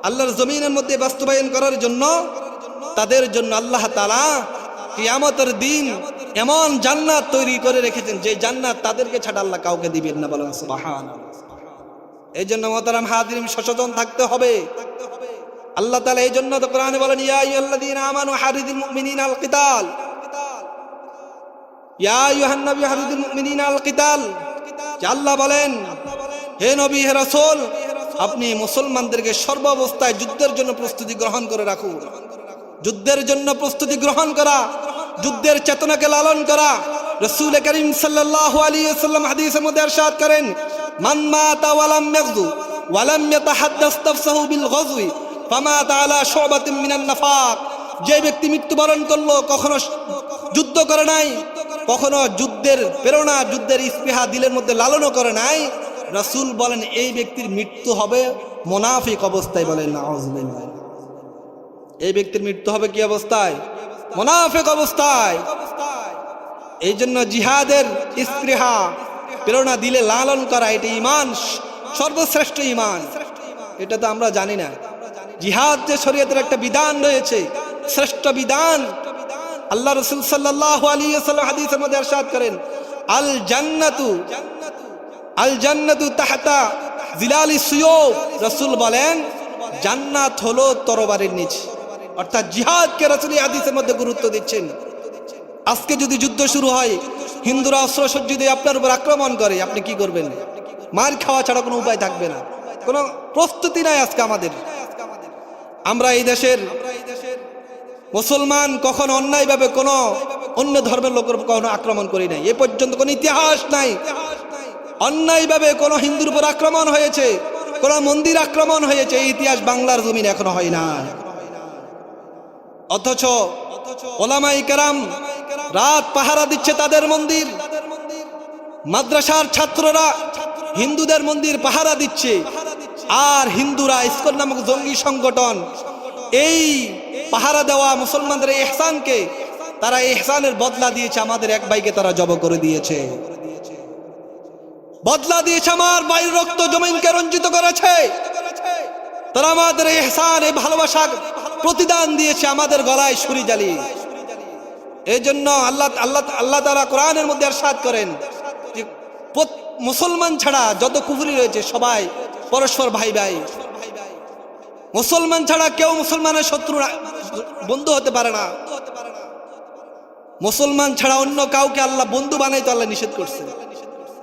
আল্লাহর জমিনের মধ্যে বাস্তবায়ন করার জন্য তাদের জন্য আল্লাহ তাআলা কিয়ামতের দিন এমন জান্নাত তৈরি করে রেখেছেন, যে জান্নাত তাদেরকে ছাড়া আল্লাহ কাউকে দিবেন না। বলেন সুবহানাল্লাহ। এই জন্য মুহতারাম হাজিরিন, সচেতন থাকতে হবে। আল্লাহ তাআলা এই জন্য তো কোরআনে বলেন, ইয়া আইয়ুহাল্লাযীনা আমানু হারিদিল মুমিনিনা আল কিতাল, ইয়া আইয়ুহান নবী হারিদিল মুমিনিনা আল কিতাল। আল্লাহ বলেন, হে নবী, হে রাসূল, আপনি মুসলমানদেরকে সর্বাবস্থায় যুদ্ধের জন্য প্রস্তুতি গ্রহণ করে রাখুন। যুদ্ধের জন্য প্রস্তুতি গ্রহণ করা, যুদ্ধের চেতনাকে লালন করা। রাসূল করিম সাল্লাল্লাহু আলাইহি ওয়াসাল্লাম হাদিসের মধ্যে ইরশাদ করেন, মান মাতা ওয়া লাম ইয়াগযু ওয়া লাম ইয়াতাহাদ্দাস তাফসাহু বিল গাযwi ফামাতা আলা শুবাতিন মিনান নিফাক, যে ব্যক্তি মৃত্যুবরণ করলো কখনো যুদ্ধ করে নাই, কখনো যুদ্ধের প্রেরণা যুদ্ধের স্পৃহা দিলের মধ্যে লালনও করে নাই, রাসূল বলেন এই ব্যক্তির মৃত্যু হবে মুনাফিক অবস্থায়। বলেন নাউযুবিল্লাহ। এই ব্যক্তির মৃত্যু হবে কি অবস্থায়? মুনাফিক অবস্থায়। এই জন্য জিহাদের স্পৃহা প্রেরণা দিলে লালন করা এটা ঈমান, সর্বশ্রেষ্ঠ ঈমান। এটা তো আমরা জানি না। জিহাদ যে শরীয়তের একটা বিধান রয়েছে, শ্রেষ্ঠ বিধান। আল্লাহ রাসূল সাল্লাল্লাহু আলাইহি ওয়াসাল্লাম হাদিসের মধ্যে ইরশাদ করেন, আল জান্নাতু তাহতা জিলালিস সুয়ুফ। রাসূল বলেন জান্নাত হলো তরবারির নিচে। অর্থাৎ জিহাদকে রাসূল এই হাদিসের মধ্যে গুরুত্ব দিচ্ছেন। আজকে যদি যুদ্ধ শুরু হয়, হিন্দুরা অস্ত্র সজ্জিত দিয়ে আপনার উপর আক্রমণ করে, আপনি কি করবেন? মার খাওয়া ছাড়া কোনো উপায় থাকবে না, কোনো প্রস্তুতি নাই আজকে আমাদের। আমরা এই দেশের মুসলমান কখনো অন্যায়ভাবে কোনো অন্য ধর্মের লোকের কখনো আক্রমণ করি নাই। এ পর্যন্ত কোনো ইতিহাস নাই অন্যায়ভাবে কোনো হিন্দুর উপর আক্রমণ হয়েছে, কোনো মন্দির আক্রমণ হয়েছে, এই ইতিহাস বাংলার জমিন এখনো হয় না। অথচ ওলামায়ে কেরাম রাত পাহারা দিচ্ছে তাদের মন্দির, মাদ্রাসার ছাত্ররা হিন্দুদের মন্দির পাহারা দিচ্ছে, আর হিন্দুরা ইসকন নামক জঙ্গি সংগঠন এই পাহারা দেওয়া মুসলমানদের ইহসানকে, তারা ইহসানের বদলা দিয়েছে, আমাদের এক ভাইকে তারা জব করে দিয়েছে, বদলা দিয়েছে, আমার ভাইয়ের রক্ত জমিনকে রঞ্জিত করেছে। তারা আমাদের ইহসান, এই ভালোবাসা প্রতিদান দিয়েছে আমাদের গলায় ছুরি জ্বালিয়ে। এই জন্য আল্লাহ তাআলা কোরআনের মধ্যে ইরশাদ করেন যে মুসলমান ছাড়া যত কুফরি রয়েছে সবাই পরস্পর ভাই ভাই। মুসলমান ছাড়া কেউ মুসলমানের শত্রু বন্ধু হতে পারে না। মুসলমান ছাড়া অন্য কাউকে আল্লাহ বন্ধু বানাইতে আল্লাহ নিষেধ করছে।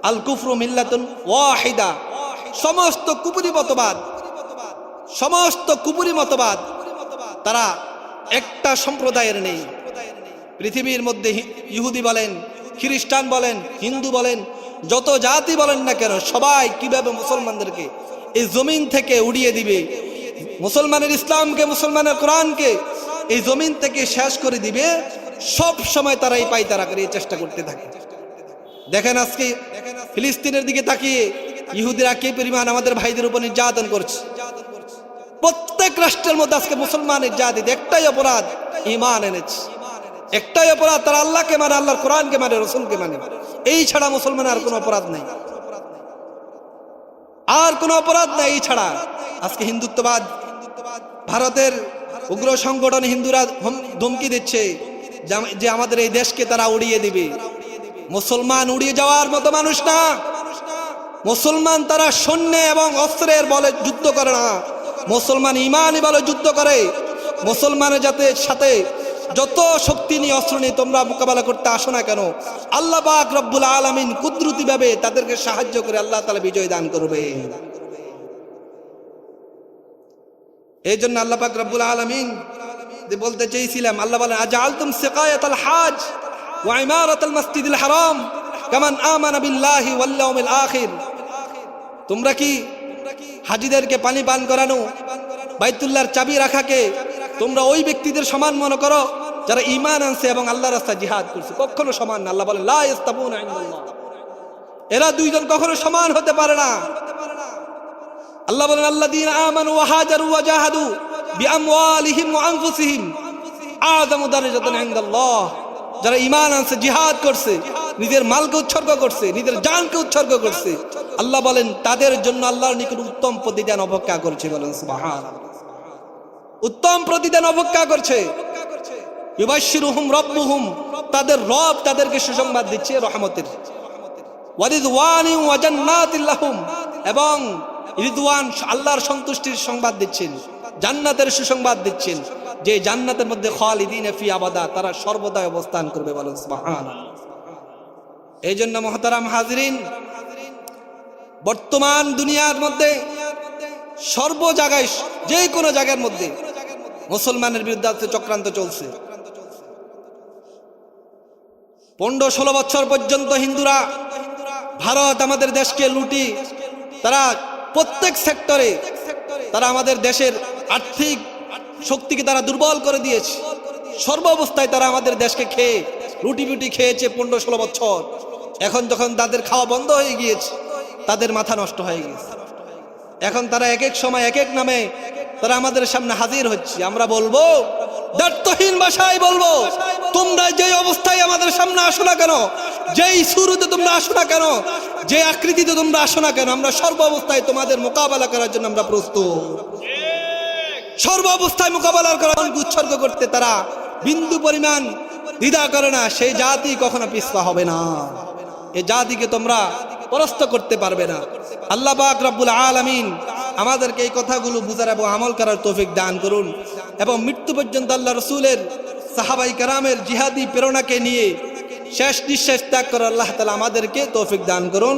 আল কুফরু মিল্লাতুন ওয়াহিদা। সমস্ত কুফরি মতবাদ তারা একটা সম্প্রদায়ের নেই। পৃথিবীর মধ্যে ইহুদি বলেন, খ্রিস্টান বলেন, হিন্দু বলেন, যত জাতি বলেন না কেন, সবাই কিভাবে মুসলমানদেরকে এই জমিন থেকে উড়িয়ে দিবে, মুসলমানের ইসলামকে, মুসলমানের কোরআনকে এই জমিন থেকে শেষ করে দিবে, সব সময় তারা এই পায়তারা করে চেষ্টা করতে থাকে। দেখেন আজকে ফিলিস্তিনের দিকে তাকিয়ে ইহুদিরা কি পরিমাণ আমাদের ভাইদের উপর নির্যাতন করছে। প্রত্যেক রাষ্ট্রের মধ্যে আজকে মুসলমানের জাতির একটাই অপরাধ, ঈমান এনেছে। একটাই অপরাধ, তারা আল্লাহকে মানে, আল্লাহর কোরআনকে মানে, রাসূলকে মানে। এই ছাড়া মুসলমানের আর কোনো অপরাধ নাই, আর কোনো অপরাধ নাই এই ছাড়া। আজকে হিন্দুত্ববাদ, ভারতের উগ্র সংগঠন হিন্দুরা ধমকি দিচ্ছে যে আমাদের এই দেশকে তারা উড়িয়ে দিবে। মুসলমান উড়িয়ে যাওয়ার মতো মানুষ না। মুসলমান তারা সৈন্য এবং অস্ত্রের বলে যুদ্ধ করে না, মুসলমান ঈমানই বলে যুদ্ধ করে। মুসলমানের সাথে যত শক্তি নিয়ে অস্ত্র নিয়ে তোমরা মোকাবেলা করতে আসো না কেন, আল্লাহ পাক রব্বুল আলামিন কুদরতি ভাবে তাদেরকে সাহায্য করে আল্লাহ তাআলা বিজয় দান করবে। এই জন্য আল্লাহ পাক রব্বুল আলামিন বলতে চেয়েছিলাম, আল্লাহ বলেন আজআলতুম সিকায়াতাল হাজ ওয়া ইমারাতাল মাসজিদিল হারাম কামান আমানা বিল্লাহি ওয়াল ইয়াউমিল আখির। তোমরা কি হাজীদেরকে পানি পান করানো, বাইতুল্লাহর চাবি রাখাকে তোমরা ওই ব্যক্তিদের সমান মনে করো যারা ঈমান আনছে এবং আল্লাহর রাস্তায় জিহাদ করছে? কখনো সমান না। আল্লাহ বলেন লা ইস্তাবুনা ইনদাল্লাহ। এরা দুইজন কখনো সমান হতে পারে না। আল্লাহ বলেন আল্লাযীনা আমানু ওয়া হাজারু ওয়া জাহাদু বিআমওয়ালিহিম ওয়া আনফুসিহিম আযামু দারাজাতান ইনদাল্লাহ। যারা ঈমান আনছে, জিহাদ করছে, নিজের মালকে উৎসর্গ করছে, নিজের জানকে উৎসর্গ করছে, আল্লাহ বলেন তাদের জন্য আল্লাহর নিকট উত্তম প্রতিদান অপেক্ষা করছে। বলেন সুবহানাল্লাহ। উত্তম প্রতিদান অপেক্ষা করছে। ইউবাশশিরুহুম রাব্বুহুম, তাদের রব তাদেরকে সুসংবাদ দিচ্ছে রহমতের। ওয়া রিদওয়ানিন ওয়া জান্নাতিল লাহুম, এবং রিদওয়ান আল্লাহর সন্তুষ্টির সংবাদ দিচ্ছেন, জান্নাতের সুসংবাদ দিচ্ছেন, যে জান্নাতের মধ্যে খালিদিন ফি আবাদা, তারা সর্বদা অবস্থান করবে। বলেন সুবহানাল্লাহ। এই জন্য মুহতারাম হাজিরিন, বর্তমান দুনিয়ার মধ্যে সর্ব জায়গায়, যে কোনো জায়গার মধ্যে মুসলমানের বিরুদ্ধে চক্রান্ত চলছে। 15-16 বছর পর্যন্ত হিন্দুরা ভারত আমাদের দেশকে লুটি, তারা প্রত্যেক সেক্টরে তারা আমাদের দেশের আর্থিক শক্তিকে তারা দুর্বল করে দিয়েছে। সর্ব অবস্থায় তারা আমাদের দেশকে খেয়ে রুটি বুটি খেয়েছে 15-16 বছর। এখন যখন তাদের খাওয়া বন্ধ হয়ে গিয়েছে, তাদের মাথা নষ্ট হয়ে গিয়েছে। এখন তারা এক এক সময় এক এক নামে তারা আমাদের সামনে হাজির হচ্ছে। আমরা বলবো, দায়িত্বহীন ভাষায় বলবো, তোমরা যে অবস্থায় আমাদের সামনে আসো না কেন, যেই শুরুতে তোমরা আসো না কেন, যে আকৃতিতে তোমরা আসো না কেন, আমরা সর্ব অবস্থায় তোমাদের মোকাবেলা করার জন্য আমরা প্রস্তুত। সর্ব অবস্থায় মোকাবেলা করার উৎসর্গ করতে তারা বিন্দু পরিমাণ দ্বিধা করে না। সেই জাতি কখনো পিছপা হবে না। এই জাতিকে তোমরা পরাস্ত করতে পারবে না। আল্লাহ পাক রব্বুল আলামিন আমাদেরকে এই কথাগুলো বুঝার এবং আমল করার তৌফিক দান করুন, এবং মৃত্যু পর্যন্ত আল্লাহ রসুলের সাহাবাই কেরামের জিহাদি প্রেরণাকে নিয়ে শেষ নিঃশ্বাস ত্যাগ করার আল্লাহ তাআলা আমাদেরকে তৌফিক দান করুন।